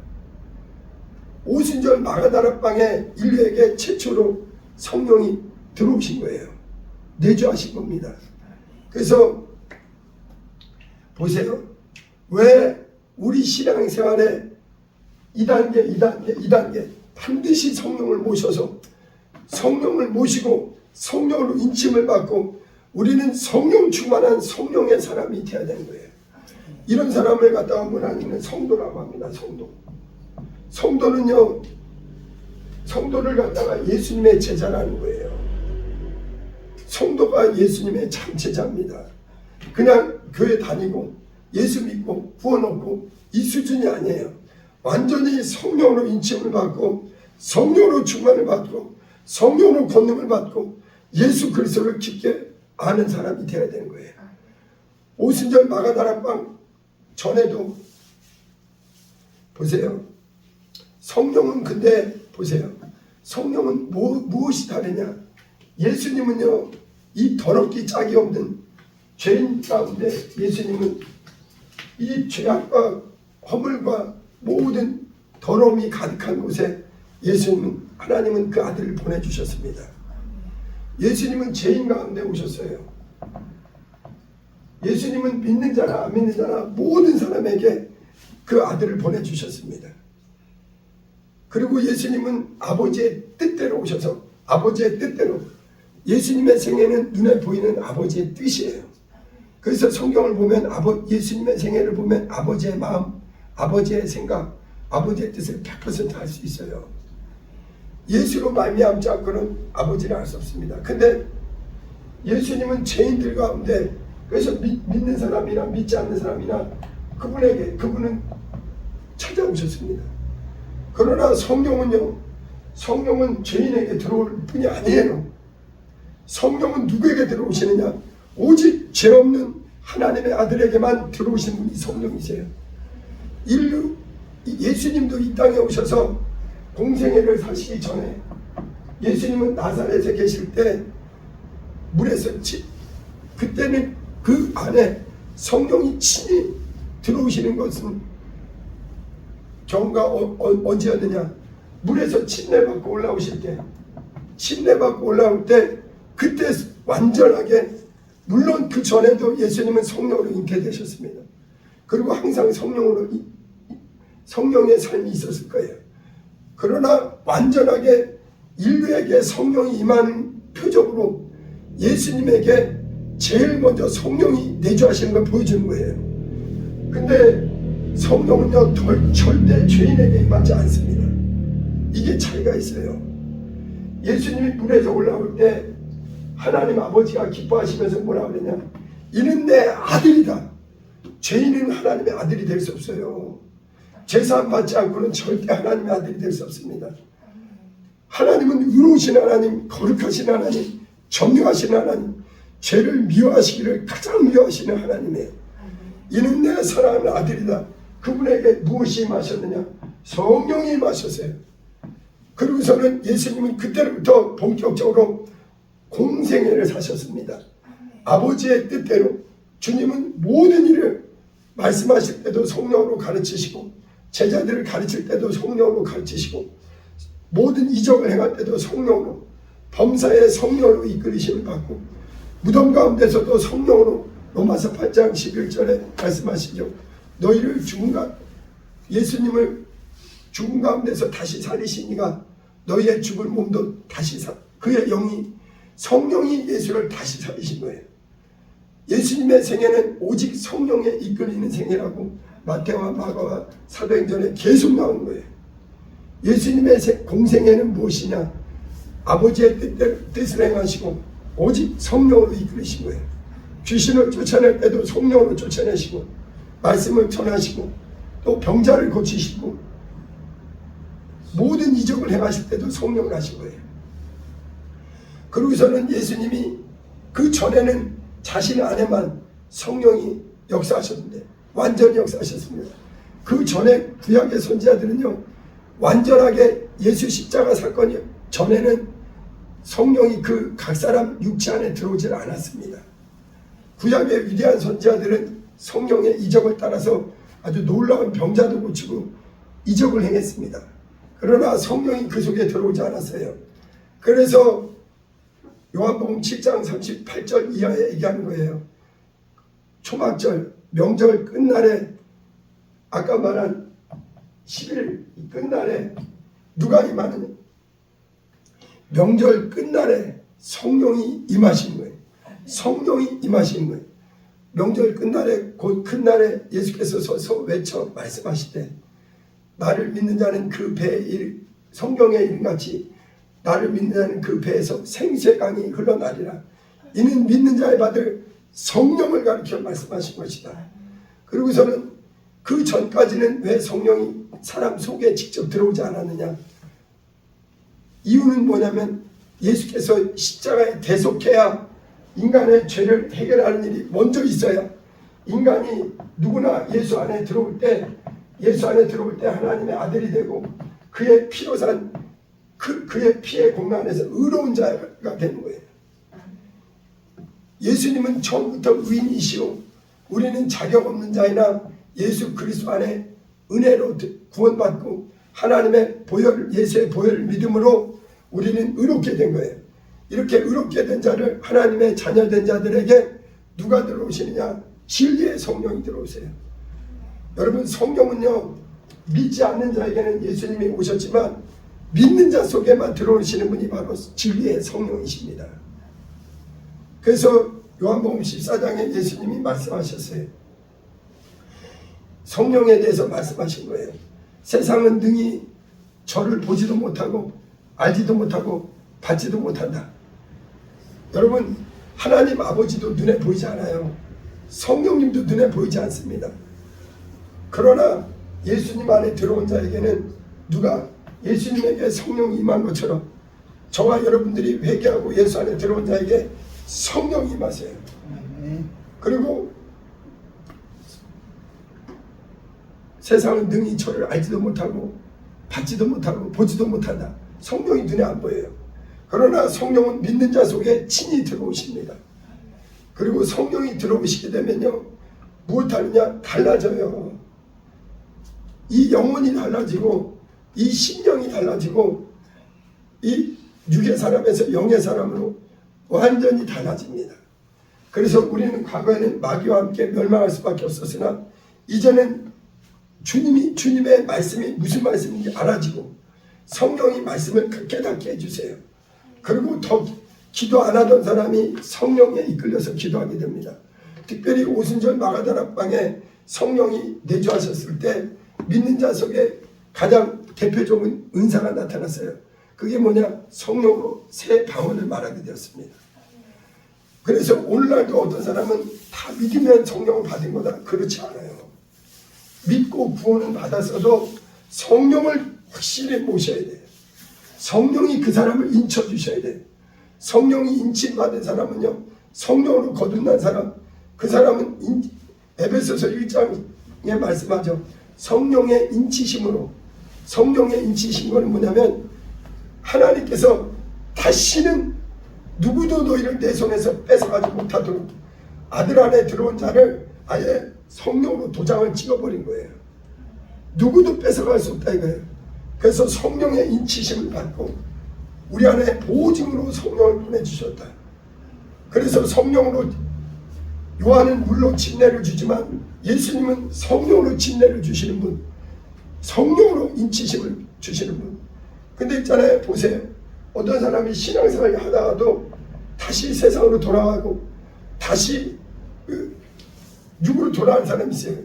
오순절 마가다락방에 인류에게 최초로 성령이 들어오신 거예요. 내주하신 겁니다. 그래서 보세요. 왜 우리 신앙생활에 2단계 반드시 성령을 모셔서 성령을 모시고 성령으로 인침을 받고 우리는 성령 충만한 성령의 사람이 되어야 되는 거예요. 이런 사람을 갖다가 하나님은 성도라고 합니다. 성도는요 성도를 갖다가 예수님의 제자라는 거예요. 성도가 예수님의 참 제자입니다. 그냥 교회 다니고 예수 믿고 구원 얻고 이 수준이 아니에요. 완전히 성령으로 인침을 받고 성령으로 충만을 받고 성령으로 권능을 받고 예수 그리스도를 깊게 아는 사람이 되어야 되는 거예요. 오순절 마가다락방 전에도 보세요. 성령은 근데 보세요. 성령은 무엇이 다르냐? 예수님은요 이 더럽기 짝이 없는 죄인 가운데 예수님은 이 죄악과 허물과 모든 더러움이 가득한 곳에 예수님은 하나님은 그 아들을 보내주셨습니다. 예수님은 죄인 가운데 오셨어요. 예수님은 믿는 자나 안 믿는 자나 모든 사람에게 그 아들을 보내주셨습니다. 그리고 예수님은 아버지의 뜻대로 오셔서 아버지의 뜻대로 예수님의 생애는 눈에 보이는 아버지의 뜻이에요. 그래서 성경을 보면 예수님의 생애를 보면 아버지의 마음, 아버지의 생각, 아버지의 뜻을 100% 알 수 있어요. 예수로 말미암지 않고는 아버지를 알 수 없습니다. 근데 예수님은 죄인들 가운데 그래서 믿는 사람이나 믿지 않는 사람이나 그분은 찾아오셨습니다. 그러나 성령은 죄인에게 들어올 뿐이 아니에요. 성령은 누구에게 들어오시느냐? 오직 죄 없는 하나님의 아들에게만 들어오신 분이 성령이세요. 예수님도 이 땅에 오셔서 공생애를 사시기 전에 예수님은 나사렛에 계실 때 물에서 그때는 그 안에 성령이 친히 들어오시는 것은 경우가 언제였느냐? 물에서 침례받고 올라오실 때, 침례받고 올라올 때 그때 완전하게, 물론 그 전에도 예수님은 성령으로 잉태되셨습니다. 그리고 항상 성령의 삶이 있었을 거예요. 그러나 완전하게 인류에게 성령이 임하는 표적으로 예수님에게 제일 먼저 성령이 내주하시는 걸 보여주는 거예요. 근데 성령은요 절대 죄인에게 임하지 않습니다. 이게 차이가 있어요. 예수님이 물에서 올라올 때 하나님 아버지가 기뻐하시면서 뭐라 그러냐? 이는 내 아들이다. 죄인은 하나님의 아들이 될 수 없어요. 제사함 받지 않고는 절대 하나님의 아들이 될 수 없습니다. 하나님은 의로우신 하나님, 거룩하신 하나님, 정령하신 하나님, 죄를 미워하시기를 가장 미워하시는 하나님이에요. 이는 내 사랑하는 아들이다. 그분에게 무엇이 임하셨느냐? 성령이 임하셨어요. 그리고서는 예수님은 그때부터 본격적으로 공생애를 사셨습니다. 아버지의 뜻대로 주님은 모든 일을 말씀하실 때도 성령으로 가르치시고 제자들을 가르칠 때도 성령으로 가르치시고 모든 이적을 행할 때도 성령으로, 범사에 성령으로 이끌리심을 받고 무덤 가운데서도 성령으로 로마서 8장 11절에 말씀하시죠. 너희를 예수님을 죽은 가운데서 다시 살리시니가 너희의 죽을 몸도 다시 그의 영이, 성령이 예수를 다시 살리신 거예요. 예수님의 생애는 오직 성령에 이끌리는 생애라고 마태와 마가와 사도행전에 계속 나오는 거예요. 예수님의 공생애는 무엇이냐? 아버지의 뜻을 행하시고 오직 성령으로 이끌리신 거예요. 귀신을 쫓아낼 때도 성령으로 쫓아내시고 말씀을 전하시고 또 병자를 고치시고 모든 이적을 행하실 때도 성령을 하신 거예요. 그러고서는 예수님이 그 전에는 자신 안에만 성령이 역사하셨는데 완전히 역사하셨습니다. 그 전에 구약의 선지자들은요, 완전하게 예수 십자가 사건이 전에는 성령이 그 각 사람 육체 안에 들어오질 않았습니다. 구약의 위대한 선지자들은 성령의 이적을 따라서 아주 놀라운 병자도 고치고 이적을 행했습니다. 그러나 성령이 그 속에 들어오지 않았어요. 그래서 요한복음 7장 38절 이하에 얘기하는 거예요. 초막절, 명절 끝날에 아까 말한 10일 끝날에 누가 임하느냐? 명절 끝날에 성령이 임하신 거예요. 성령이 임하신 거예요. 명절 끝날에 곧 큰날에 예수께서 서서 외쳐 말씀하시되 나를 믿는 자는 그 배에 성경의 이름같이 나를 믿는 자는 그 배에서 생수의 강이 흘러나리라. 이는 믿는 자의 받을 성령을 가리켜 말씀하신 것이다. 그리고서는 그 전까지는 왜 성령이 사람 속에 직접 들어오지 않았느냐? 이유는 뭐냐면 예수께서 십자가에 대속해야 인간의 죄를 해결하는 일이 먼저 있어야 인간이 누구나 예수 안에 들어올 때 하나님의 아들이 되고 그의 피로 산 그의 피의 공로안에서 의로운 자가 되는 거예요. 예수님은 처음부터 의인이시오. 우리는 자격 없는 자이나 예수 그리스도 안에 은혜로 구원받고 하나님의 보혈, 예수의 보혈을 믿음으로 우리는 의롭게 된 거예요. 이렇게 의롭게 된 자를 하나님의 자녀된 자들에게 누가 들어오시느냐? 진리의 성령이 들어오세요. 여러분, 성령은요, 믿지 않는 자에게는 예수님이 오셨지만 믿는 자 속에만 들어오시는 분이 바로 진리의 성령이십니다. 그래서 요한복음 14장에 예수님이 말씀하셨어요. 성령에 대해서 말씀하신 거예요. 세상은 능히 저를 보지도 못하고 알지도 못하고 받지도 못한다. 여러분, 하나님 아버지도 눈에 보이지 않아요. 성령님도 눈에 보이지 않습니다. 그러나 예수님 안에 들어온 자에게는 누가 예수님에게 성령이 임한 것처럼 저와 여러분들이 회개하고 예수 안에 들어온 자에게 성령이 임하세요. 그리고 세상은 능히 저를 알지도 못하고 받지도 못하고 보지도 못한다. 성령이 눈에 안 보여요. 그러나 성령은 믿는 자 속에 친히 들어오십니다. 그리고 성령이 들어오시게 되면요, 무엇하느냐? 달라져요. 이 영혼이 달라지고 이 심령이 달라지고 이 육의 사람에서 영의 사람으로 완전히 달라집니다. 그래서 우리는 과거에는 마귀와 함께 멸망할 수밖에 없었으나 이제는 주님의 말씀이 무슨 말씀인지 알아지고 성령이 말씀을 깨닫게 해주세요. 그리고 더 기도 안 하던 사람이 성령에 이끌려서 기도하게 됩니다. 특별히 오순절 마가다락방에 성령이 내주하셨을 때 믿는 자 속에 가장 대표적인 은사가 나타났어요. 그게 뭐냐? 성령으로 새 방언을 말하게 되었습니다. 그래서 오늘날도 어떤 사람은 다 믿으면 성령을 받은 거다. 그렇지 않아요. 믿고 구원을 받았어도 성령을 확실히 모셔야 돼요. 성령이 그 사람을 인쳐주셔야 돼요. 성령이 인침받은 사람은요, 성령으로 거듭난 사람, 그 사람은 에베소서 1장에 말씀하죠. 성령의 인치심으로, 성령의 인치심은 뭐냐면 하나님께서 다시는 누구도 너희를 내 손에서 뺏어가지 못하도록 아들 안에 들어온 자를 아예 성령으로 도장을 찍어버린 거예요. 누구도 뺏어갈 수 없다 이거예요. 그래서 성령의 인치심을 받고 우리 안에 보증으로 성령을 보내주셨다. 그래서 성령으로, 요한은 물로 진례를 주지만 예수님은 성령으로 진례를 주시는 분, 성령으로 인치심을 주시는 분. 근데 있잖아요, 보세요. 어떤 사람이 신앙생활을 하다가도 다시 세상으로 돌아가고 다시 육으로 돌아가는 사람이 있어요.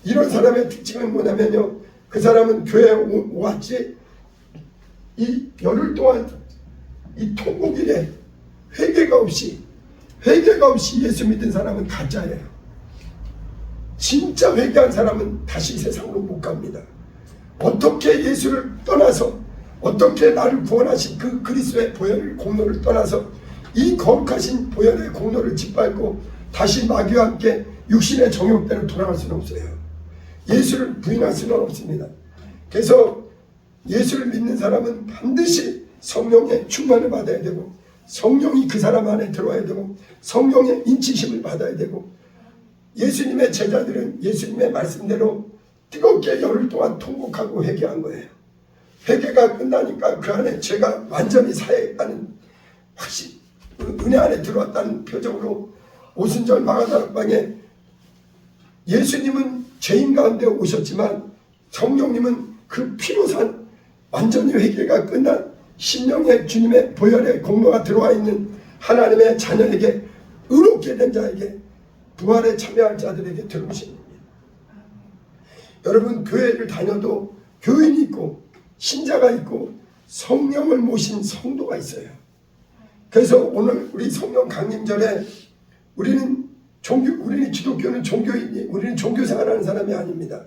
이런 사람의 특징은 뭐냐면요, 그 사람은 교회에 왔지 이 열흘 동안 이 통곡일에 회개가 없이 예수 믿은 사람은 가짜예요. 진짜 회개한 사람은 다시 세상으로 못 갑니다. 어떻게 예수를 떠나서, 어떻게 나를 구원하신 그 그리스도의 보혈 공로를 떠나서 이 거룩하신 보혈의 공로를 짓밟고 다시 마귀와 함께 육신의 정욕대로 돌아갈 수는 없어요. 예수를 부인할 수는 없습니다. 그래서 예수를 믿는 사람은 반드시 성령의 충만을 받아야 되고, 성령이 그 사람 안에 들어와야 되고, 성령의 인치심을 받아야 되고, 예수님의 제자들은 예수님의 말씀대로 뜨겁게 열흘 동안 통곡하고 회개한 거예요. 회개가 끝나니까 그 안에 죄가 완전히 사했다는 확신, 은혜 안에 들어왔다는 표정으로 오순절 마가다락방에 예수님은 죄인 가운데 오셨지만 성령님은 그 피로 산 완전히 회개가 끝난 신령의 주님의 보혈의 공로가 들어와 있는 하나님의 자녀에게, 의롭게 된 자에게, 부활에 참여할 자들에게 들어오신 겁니다. 여러분, 교회를 다녀도 교인이 있고 신자가 있고 성령을 모신 성도가 있어요. 그래서 오늘 우리 성령 강림절에 우리는 기독교는 종교인이, 우리는 종교 생활하는 사람이 아닙니다.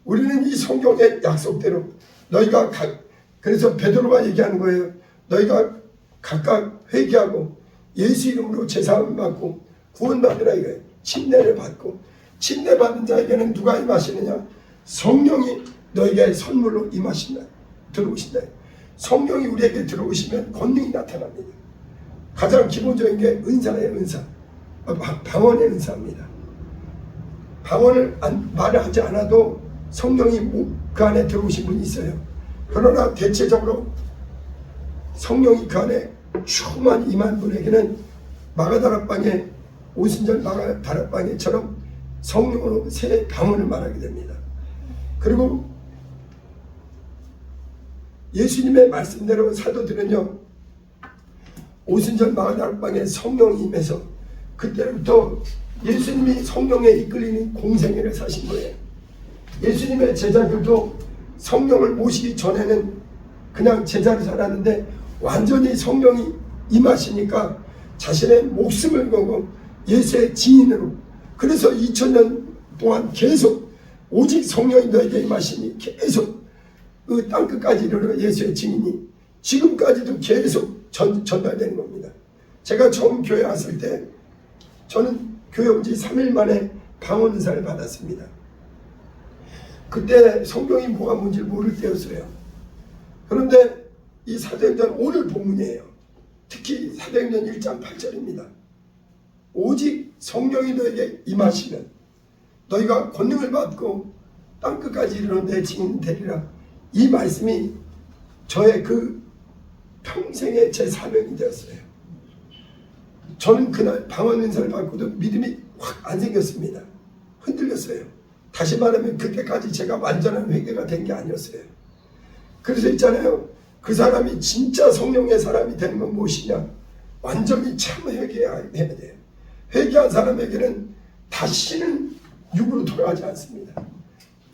우리는 이 성경의 약속대로 그래서 베드로가 얘기하는 거예요. 너희가 각각 회개하고 예수 이름으로 제사함을 받고 구원받으라 이거예요. 침례를 받고, 침례받은 자에게는 누가 임하시느냐? 성령이 너에게 선물로 임하신다. 들어오신다. 성령이 우리에게 들어오시면 권능이 나타납니다. 가장 기본적인 게 은사예요. 은사. 방언의 은사입니다. 방언을 말을 하지 않아도 성령이 그 안에 들어오신 분이 있어요. 그러나 대체적으로 성령이 그 안에 충만히 임한 분에게는 마가다락방에, 오순절 마가다락방에처럼 성령으로 새 방언을 말하게 됩니다. 그리고 예수님의 말씀대로 사도들은요, 오순절 마가다락방에 성령이 임해서 그때부터 예수님이 성령에 이끌리는 공생애를 사신 거예요. 예수님의 제자들도 성령을 모시기 전에는 그냥 제자로 살았는데 완전히 성령이 임하시니까 자신의 목숨을 걸고 예수의 증인으로, 그래서 2000년 동안 계속 오직 성령이 너에게 임하시니 계속 그 땅끝까지 이르러 예수의 증인이 지금까지도 계속 전달되는 겁니다. 제가 처음 교회 왔을 때 저는 교회 온 지 3일 만에 방언 은사를 받았습니다. 그때 성경이 뭐가 뭔지 모를 때였어요. 그런데 이 사도행전 오늘 본문이에요. 특히 사도행전 1장 8절입니다. 오직 성령이 너에게 임하시면 너희가 권능을 받고 땅끝까지 이르러 내 증인 되리라. 이 말씀이 저의 그 평생의 제 사명이 되었어요. 저는 그날 방언 은사를 받고도 믿음이 확 안 생겼습니다. 흔들렸어요. 다시 말하면 그때까지 제가 완전한 회개가 된 게 아니었어요. 그래서 있잖아요, 그 사람이 진짜 성령의 사람이 되는 건 무엇이냐? 완전히 참 회개해야 돼요. 회개한 사람에게는 다시는 육으로 돌아가지 않습니다.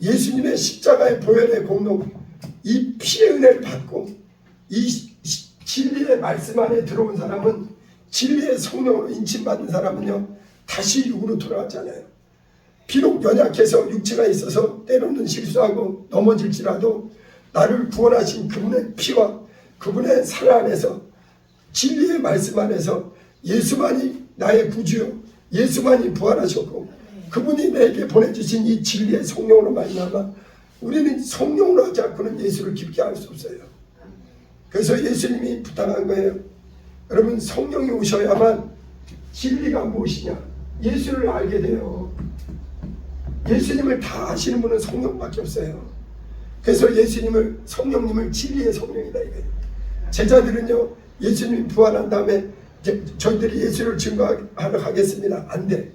예수님의 십자가의 보혈의 공로, 이 피의 은혜를 받고 이 진리의 말씀 안에 들어온 사람은, 진리의 성령으로 인침받은 사람은요, 다시 육으로 돌아가지 않아요. 비록 연약해서 육체가 있어서 때로는 실수하고 넘어질지라도 나를 구원하신 그분의 피와 그분의 사랑 안에서, 진리의 말씀 안에서 예수만이 나의 구주요, 예수만이 부활하셨고 그분이 내게 보내주신 이 진리의 성령으로 말미암아 우리는 성령으로 하지 않고는 예수를 깊게 알 수 없어요. 그래서 예수님이 부탁한 거예요. 여러분, 성령이 오셔야만 진리가 무엇이냐 예수를 알게 돼요. 예수님을 다 아시는 분은 성령밖에 없어요. 그래서 성령님을 진리의 성령이다 이거예요. 제자들은요, 예수님이 부활한 다음에 저희들이 예수를 증거하러 가겠습니다. 안 돼.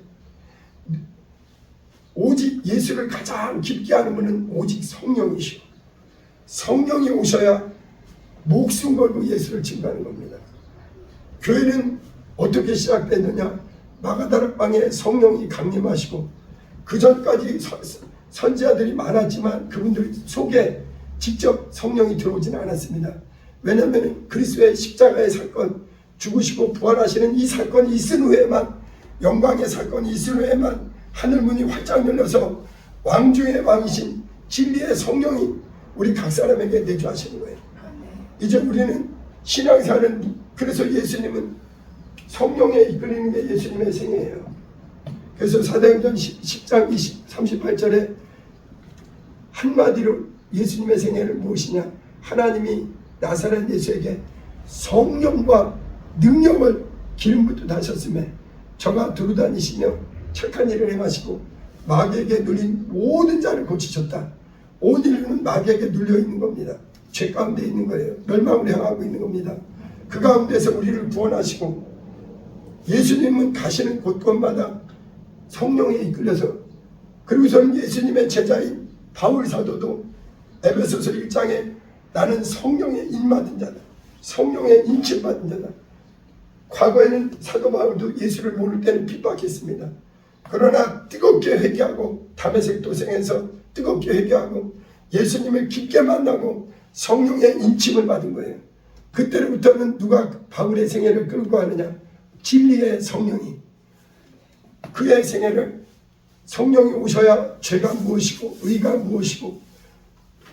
오직 예수를 가장 깊게 아는 분은 오직 성령이시오. 성령이 오셔야 목숨 걸고 예수를 증거하는 겁니다. 교회는 어떻게 시작됐느냐? 마가다락방에 성령이 강림하시고 그 전까지 선지자들이 많았지만 그분들 속에 직접 성령이 들어오지는 않았습니다. 왜냐하면 그리스도의 십자가의 사건, 죽으시고 부활하시는 이 사건이 있은 후에만, 영광의 사건이 있은 후에만 하늘문이 활짝 열려서 왕중의 왕이신 진리의 성령이 우리 각 사람에게 내주하시는 거예요. 이제 우리는 신앙생활은, 그래서 예수님은 성령에 이끌리는 게 예수님의 생애예요. 그래서 사도행전 10장 38절에 한마디로 예수님의 생애를 무엇이냐, 하나님이 나사렛 예수에게 성령과 능력을 기름 붓듯 하셨음에 저가 두루다니시며 착한 일을 행하시고 마귀에게 눌린 모든 자를 고치셨다. 온 인류는 마귀에게 눌려 있는 겁니다. 죄 가운데 있는 거예요. 멸망을 향하고 있는 겁니다. 그 가운데서 우리를 구원하시고, 예수님은 가시는 곳곳마다 성령에 이끌려서, 그리고서는 예수님의 제자인 바울 사도도 에베소서 1장에 나는 성령에 인받은 자다, 성령에 인침받은 자다. 과거에는 사도 바울도 예수를 모를 때는 핍박했습니다. 그러나 뜨겁게 회개하고 다메섹 도성에서 뜨겁게 회개하고 예수님을 깊게 만나고 성령의 인침을 받은 거예요. 그때부터는 누가 바울의 생애를 끌고 가느냐, 진리의 성령이. 그의 생애를, 성령이 오셔야 죄가 무엇이고 의가 무엇이고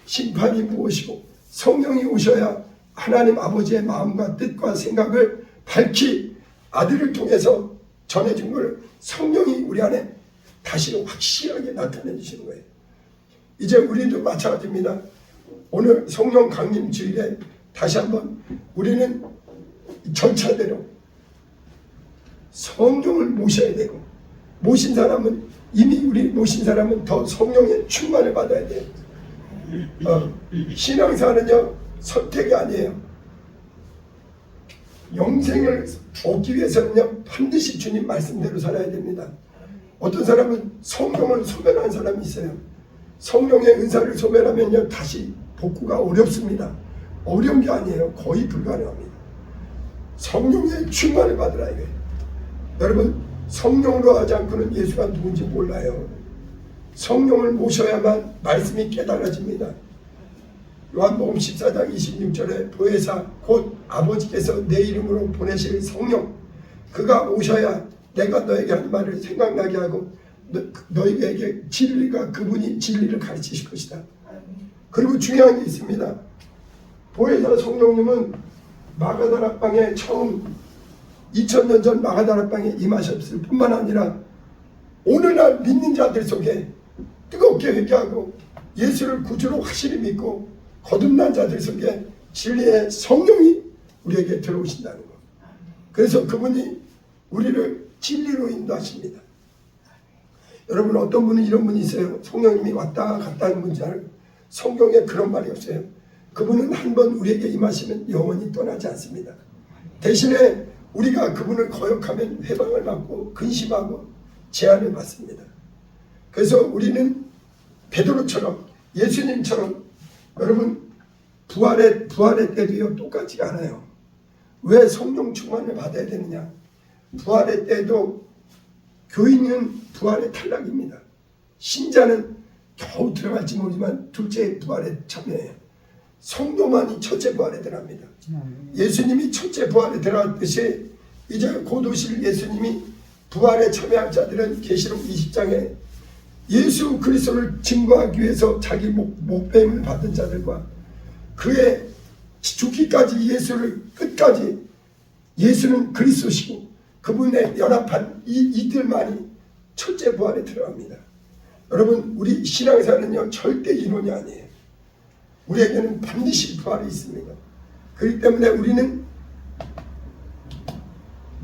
심판이 무엇이고, 성령이 오셔야 하나님 아버지의 마음과 뜻과 생각을 밝히 아들을 통해서 전해준 걸 성령이 우리 안에 다시 확실하게 나타내 주시는 거예요. 이제 우리도 마찬가지입니다. 오늘 성령 강림 주일에 다시 한번 우리는 절차대로 성령을 모셔야 되고, 모신 사람은, 이미 우리 모신 사람은 더 성령의 충만을 받아야 돼요. 신앙생활은요 선택이 아니에요. 영생을 얻기 위해서는요 반드시 주님 말씀대로 살아야 됩니다. 어떤 사람은 성령을 소멸한 사람이 있어요. 성령의 은사를 소멸하면요 다시 복구가 어렵습니다. 어려운 게 아니에요. 거의 불가능합니다. 성령의 충만을 받으라 이거예요. 여러분, 성령으로 하지 않고는 예수가 누군지 몰라요. 성령을 모셔야만 말씀이 깨달아집니다. 요한복음 14장 26절에 보혜사 곧 아버지께서 내 이름으로 보내실 성령, 그가 오셔야 내가 너에게 한 말을 생각나게 하고 너에게 진리가, 그분이 진리를 가르치실 것이다. 그리고 중요한 게 있습니다. 보혜사 성령님은 마가다락방에 처음 2000년 전 마가다락방에 임하셨을 뿐만 아니라 오늘날 믿는 자들 속에 뜨겁게 회개하고 예수를 구주로 확실히 믿고 거듭난 자들 속에 진리의 성령이 우리에게 들어오신다는 것. 그래서 그분이 우리를 진리로 인도하십니다. 여러분, 어떤 분은 이런 분이 있어요. 성령님이 왔다 갔다 하는 분인 줄 알고. 성경에 그런 말이 없어요. 그분은 한번 우리에게 임하시면 영원히 떠나지 않습니다. 대신에 우리가 그분을 거역하면 회방을 받고 근심하고 제한을 받습니다. 그래서 우리는 베드로처럼, 예수님처럼, 여러분, 부활의 때도요 똑같지가 않아요. 왜 성령 충만을 받아야 되느냐? 부활의 때도 교인은 부활의 탈락입니다. 신자는 겨우 들어갈지 모르지만 둘째 부활에 참여해요. 성도만이 첫째 부활에 들어갑니다. 예수님이 첫째 부활에 들어갔듯이 이제 곧 오실 예수님이 부활에 참여할 자들은 계시록 20장에 예수 그리스도를 증거하기 위해서 자기 목배임을 받은 자들과 그의 죽기까지 예수를 끝까지, 예수는 그리스도시고 그분의 연합한 이들만이 첫째 부활에 들어갑니다. 여러분, 우리 신앙생활은요 절대 이론이 아니에요. 우리에게는 반드시 부활이 있습니다. 그렇기 때문에 우리는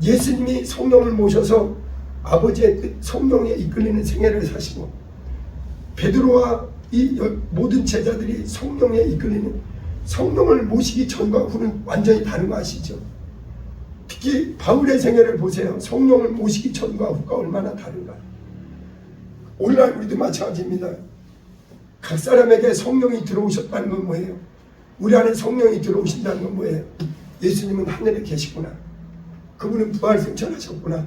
예수님이 성령을 모셔서 아버지의 뜻, 성령에 이끌리는 생애를 사시고, 베드로와 이 모든 제자들이 성령에 이끌리는, 성령을 모시기 전과 후는 완전히 다른 거 아시죠? 특히 바울의 생애를 보세요. 성령을 모시기 전과 후가 얼마나 다른가. 오늘날 우리도 마찬가지입니다. 각 사람에게 성령이 들어오셨다는 건 뭐예요? 우리 안에 성령이 들어오신다는 건 뭐예요? 예수님은 하늘에 계시구나. 그분은 부활승천하셨구나.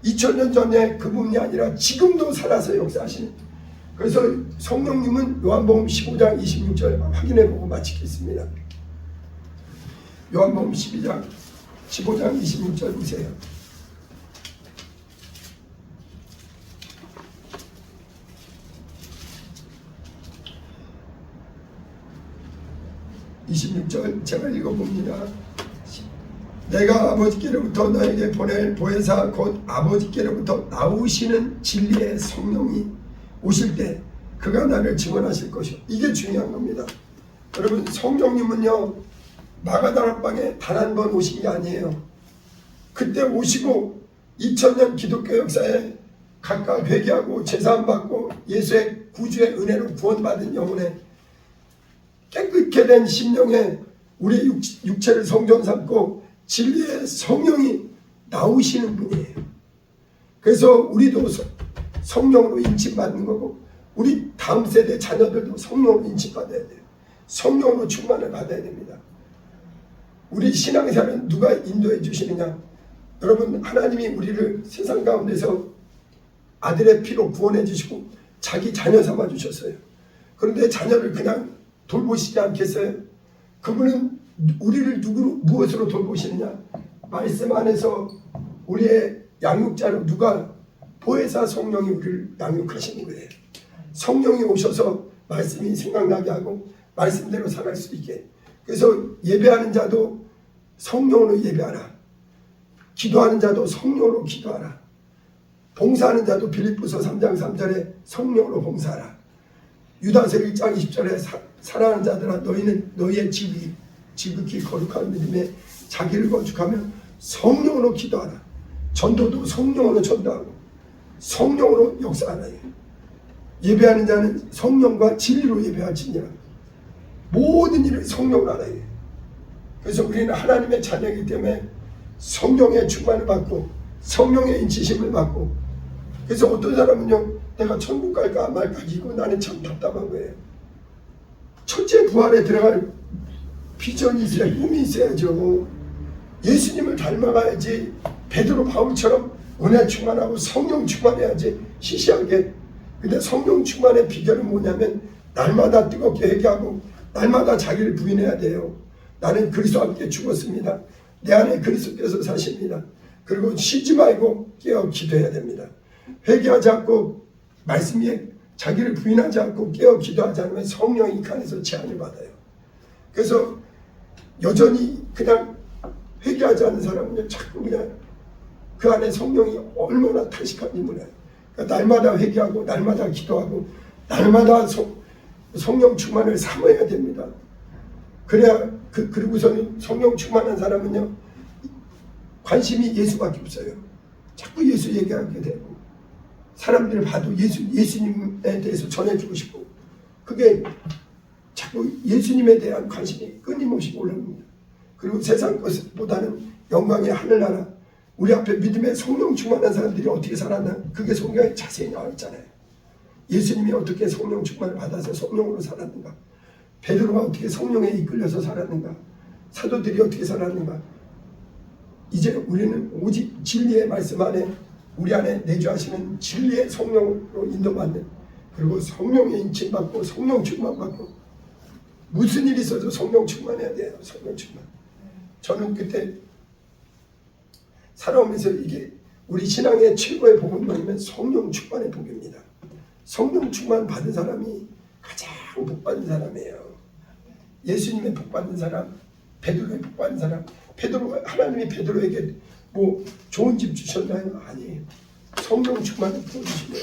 2000년 전에 그분이 아니라 지금도 살아서 역사하시는. 그래서 성령님은 요한복음 15장 26절 확인해보고 마치겠습니다. 요한복음 15장 26절 보세요. (26절) 제가 읽어봅니다. 내가 아버지께로부터 너에게 보낼 보혜사 곧 아버지께로부터 나오시는 진리의 성령이 오실 때 그가 나를 증언하실 것이요. 이게 중요한 겁니다. 여러분, 성령님은요 마가다락방에 단 한 번 오신 게 아니에요. 그때 오시고 2000년 기독교 역사에 각각 회개하고 제사함 받고 예수의 구주의 은혜로 구원받은 영혼에 깨끗게 된 심령에 우리의 육체를 성전 삼고 진리의 성령이 나오시는 분이에요. 그래서 우리도 성령으로 인침받는 거고 우리 다음 세대 자녀들도 성령으로 인침받아야 돼요. 성령으로 충만을 받아야 됩니다. 우리 신앙생활은 누가 인도해 주시느냐? 여러분, 하나님이 우리를 세상 가운데서 아들의 피로 구원해 주시고 자기 자녀 삼아 주셨어요. 그런데 자녀를 그냥 돌보시지 않겠어요? 그분은 우리를 무엇으로 돌보시느냐? 말씀 안에서 우리의 양육자로 누가 보혜사 성령이 우리를 양육하시는 거예요. 성령이 오셔서 말씀이 생각나게 하고 말씀대로 살아갈 수 있게. 그래서 예배하는 자도 성령으로 예배하라. 기도하는 자도 성령으로 기도하라. 봉사하는 자도 빌립보서 3장 3절에 성령으로 봉사하라. 유다서 1장 20절에 사랑하는 자들아 너희는 너희의 지극히 거룩한 믿음에 자기를 거룩하며 성령으로 기도하라. 전도도 성령으로 전도하고 성령으로 역사하라. 예배하는 자는 성령과 진리로 예배할지니라. 모든 일을 성령으로 하라. 그래서 우리는 하나님의 자녀이기 때문에 성령의 충만을 받고 성령의 인치심을 받고, 그래서 어떤 사람은요 내가 천국 갈까 말까 이거 나는 참 답답한 거예요. 첫째 부활에 들어갈 비전이 있어야, 꿈이 있어야죠. 예수님을 닮아가야지. 베드로 바울처럼 은혜 충만하고 성령 충만해야지 시시하게. 근데 성령 충만의 비결은 뭐냐면 날마다 뜨겁게 회개하고 날마다 자기를 부인해야 돼요. 나는 그리스도와 함께 죽었습니다. 내 안에 그리스도께서 사십니다. 그리고 쉬지 말고 깨어 기도해야 됩니다. 회개하지 않고 말씀 위에 자기를 부인하지 않고 깨어 기도하지 않으면 성령이 칸에서 제한을 받아요. 그래서 여전히 그냥 회개하지 않는 사람은 자꾸 그냥 그 안에 성령이 얼마나 탄식한지 몰라요. 그러니까 날마다 회개하고 날마다 기도하고 날마다 성령 충만을 삼아야 됩니다. 그래야 그리고서는 성령 충만한 사람은요 관심이 예수밖에 없어요. 자꾸 예수 얘기하게 되고 사람들을 봐도 예수님에 대해서 전해주고 싶고, 그게 자꾸 예수님에 대한 관심이 끊임없이 올라옵니다. 그리고 세상 것보다는 영광의 하늘나라, 우리 앞에 믿음의 성령 충만한 사람들이 어떻게 살았나, 그게 성경에 자세히 나와 있잖아요. 예수님이 어떻게 성령 충만을 받아서 성령으로 살았는가, 베드로가 어떻게 성령에 이끌려서 살았는가, 사도들이 어떻게 살았는가. 이제 우리는 오직 진리의 말씀 안에 우리 안에 내주하시는 진리의 성령으로 인도받는, 그리고 성령의 인침받고 성령 충만받고, 무슨 일이 있어도 성령 충만해야 돼요. 성령 충만. 저는 그때 살아오면서 이게 우리 신앙의 최고의 복은 뭐냐면 성령 충만의 복입니다. 성령 충만 받은 사람이 가장 복받은 사람이에요. 예수님의 복받은 사람, 베드로의 복받은 사람. 하나님이 베드로에게 뭐 좋은 집 주셨나요? 아니에요. 성령 충만을 부어주시고요.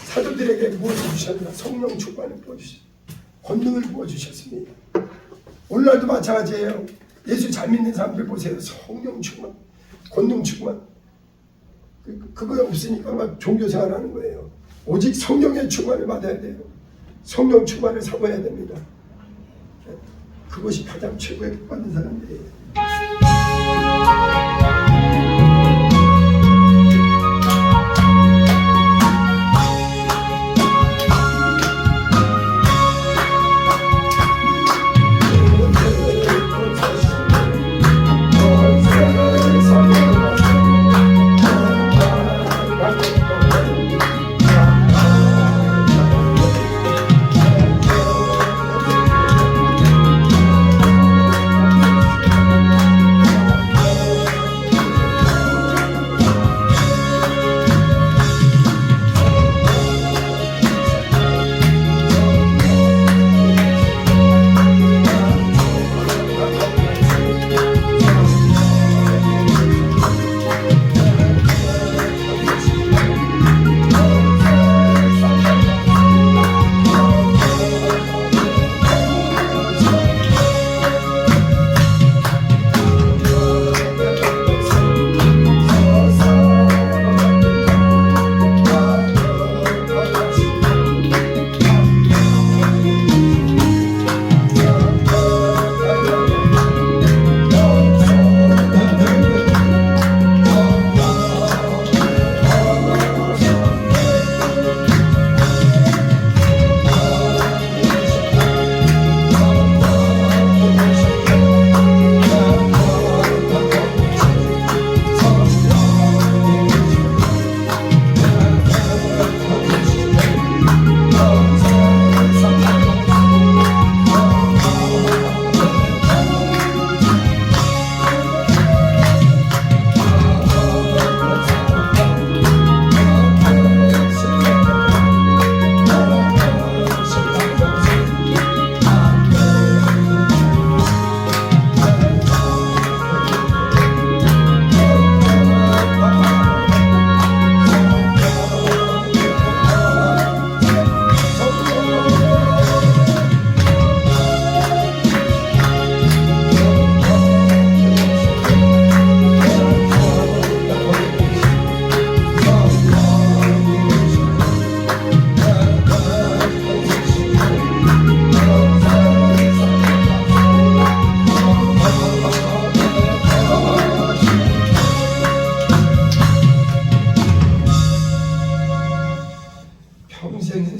사도들에게 무엇을 주셨나? 성령 충만을 부어주셨어요. 권능을 부어주셨습니다. 오늘날도 마찬가지예요. 예수 잘 믿는 사람들 보세요. 성령 충만, 권능 충만. 그거 없으니까 막 종교생활 하는 거예요. 오직 성령의 충만을 받아야 돼요. 성령 충만을 삼아야 됩니다. 그것이 가장 최고의 복받은 사람들이에요.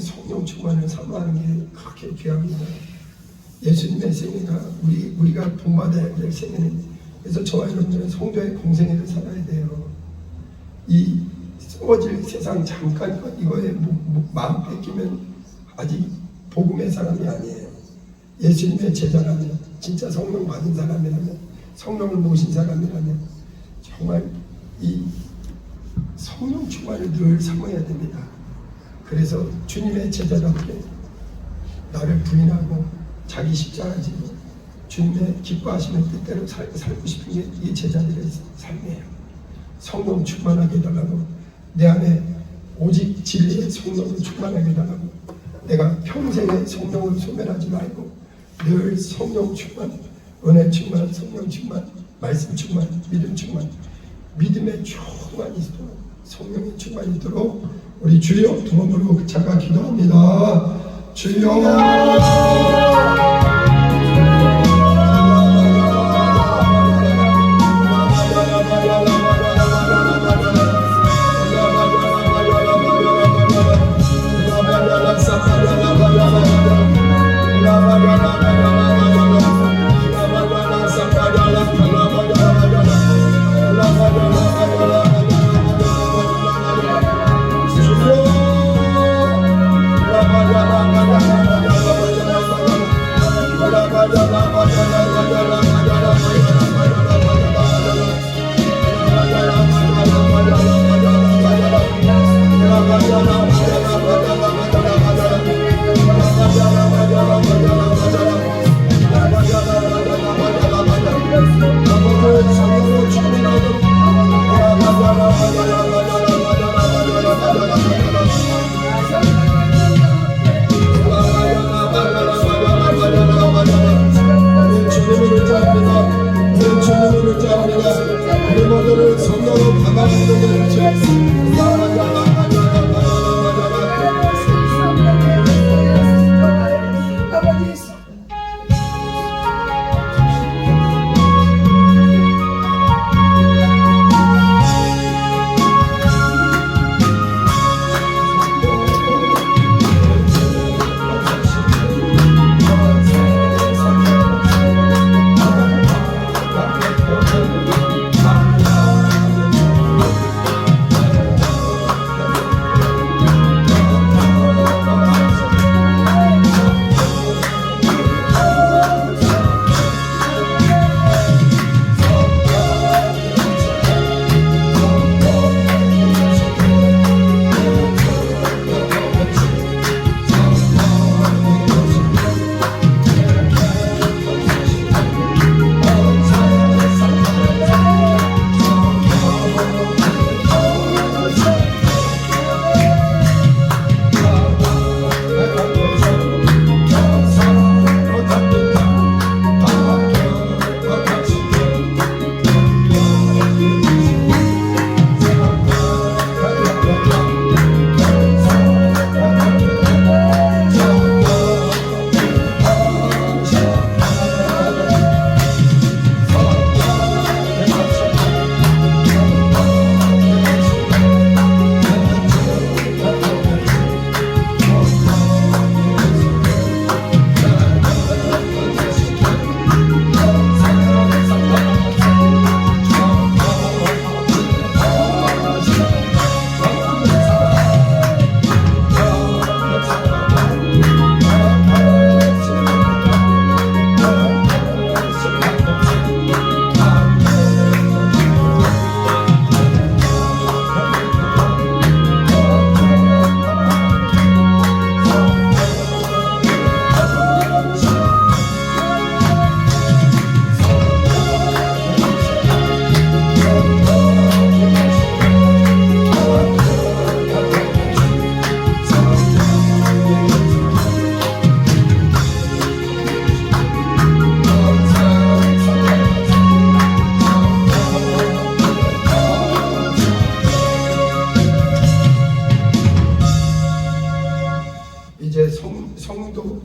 성령 충만을 사모하는 게 그렇게 귀합니다. 예수님의 생애가 우리가 본받아야 될 생애는, 그래서 저와 여러분들은 성도의 공생애를 살아야 돼요. 이 썩어질 세상 잠깐 이거에 마음 뺏기면 아직 복음의 사람이 아니에요. 예수님의 제자라면, 진짜 성령 받은 사람이라면, 성령을 모신 사람이라면 정말 이 성령 충만을 늘 사모해야 됩니다. 그래서 주님의 제자답게 나를 부인하고 자기 십자가 지고 주님의 기뻐하시는 뜻대로 살고 싶은 게 이 제자들의 삶이에요. 성령 충만하게 해달라고, 내 안에 오직 진리의 성령을 충만하게 해달라고, 내가 평생에 성령을 소멸하지 말고 늘 성령 충만, 은혜 충만, 성령 충만, 말씀 충만, 믿음 충만, 믿음의 충만이 있도록, 성령의 충만이 있도록 우리 주여 두 번으로 자가 기도합니다. 주여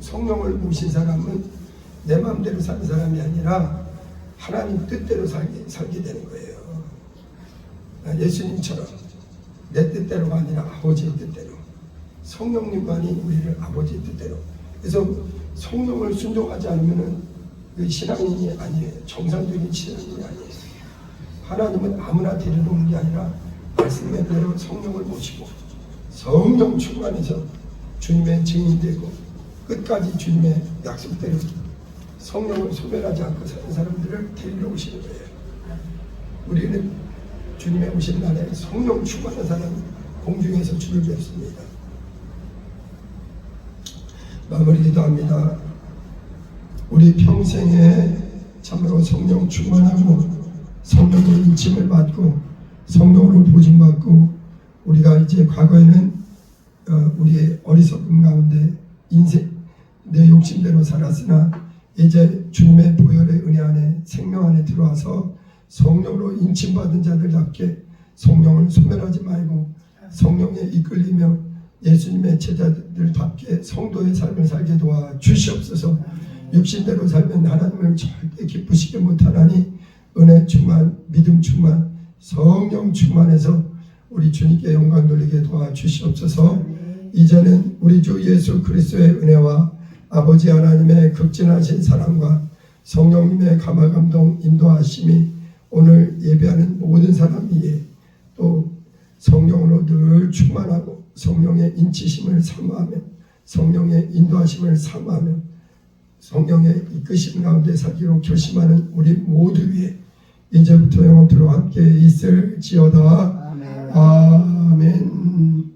성령을 모신 사람은 내 마음대로 사는 사람이 아니라 하나님 뜻대로 살게 되는 거예요. 예수님처럼 내 뜻대로가 아니라 아버지의 뜻대로 성령님만이 우리를 아버지 뜻대로. 그래서 성령을 순종하지 않으면은 그 신앙인이 아니에요. 정상적인 신앙인이 아니에요. 하나님은 아무나 데려오는 게 아니라 말씀의 대로 성령을 모시고 성령 충만해서 주님의 증인되고 끝까지 주님의 약속대로 성령을 소멸하지 않고 사는 사람들을 데리러 오시는 거예요. 우리는 주님의 오신 날에 성령 충만한 사람 공중에서 주를 뵙습니다. 마무리 기도합니다. 우리 평생에 참으로 성령 충만하고 성령의 인침을 받고 성령으로 보증받고 우리가 이제 과거에는 우리의 어리석음 가운데 인생 내 욕심대로 살았으나 이제 주님의 보혈의 은혜 안에 생명 안에 들어와서 성령으로 인침받은 자들답게 성령을 소멸하지 말고 성령에 이끌리며 예수님의 제자들답게 성도의 삶을 살게 도와 주시옵소서. 육신대로 살면 하나님을 절대 기쁘시게 못하나니 은혜 충만, 믿음 충만, 성령 충만해서 우리 주님께 영광 돌리게 도와 주시옵소서. 이제는 우리 주 예수 그리스도의 은혜와 아버지 하나님의 극진하신 사랑과 성령님의 감화감동 인도하심이 오늘 예배하는 모든 사람 위에 또 성령으로 늘 충만하고 성령의 인치심을 사모하며 성령의 인도하심을 사모하며 성령의 이끄심 가운데 살기로 결심하는 우리 모두 위에 이제부터 영원토록 함께 있을지어다. 아멘.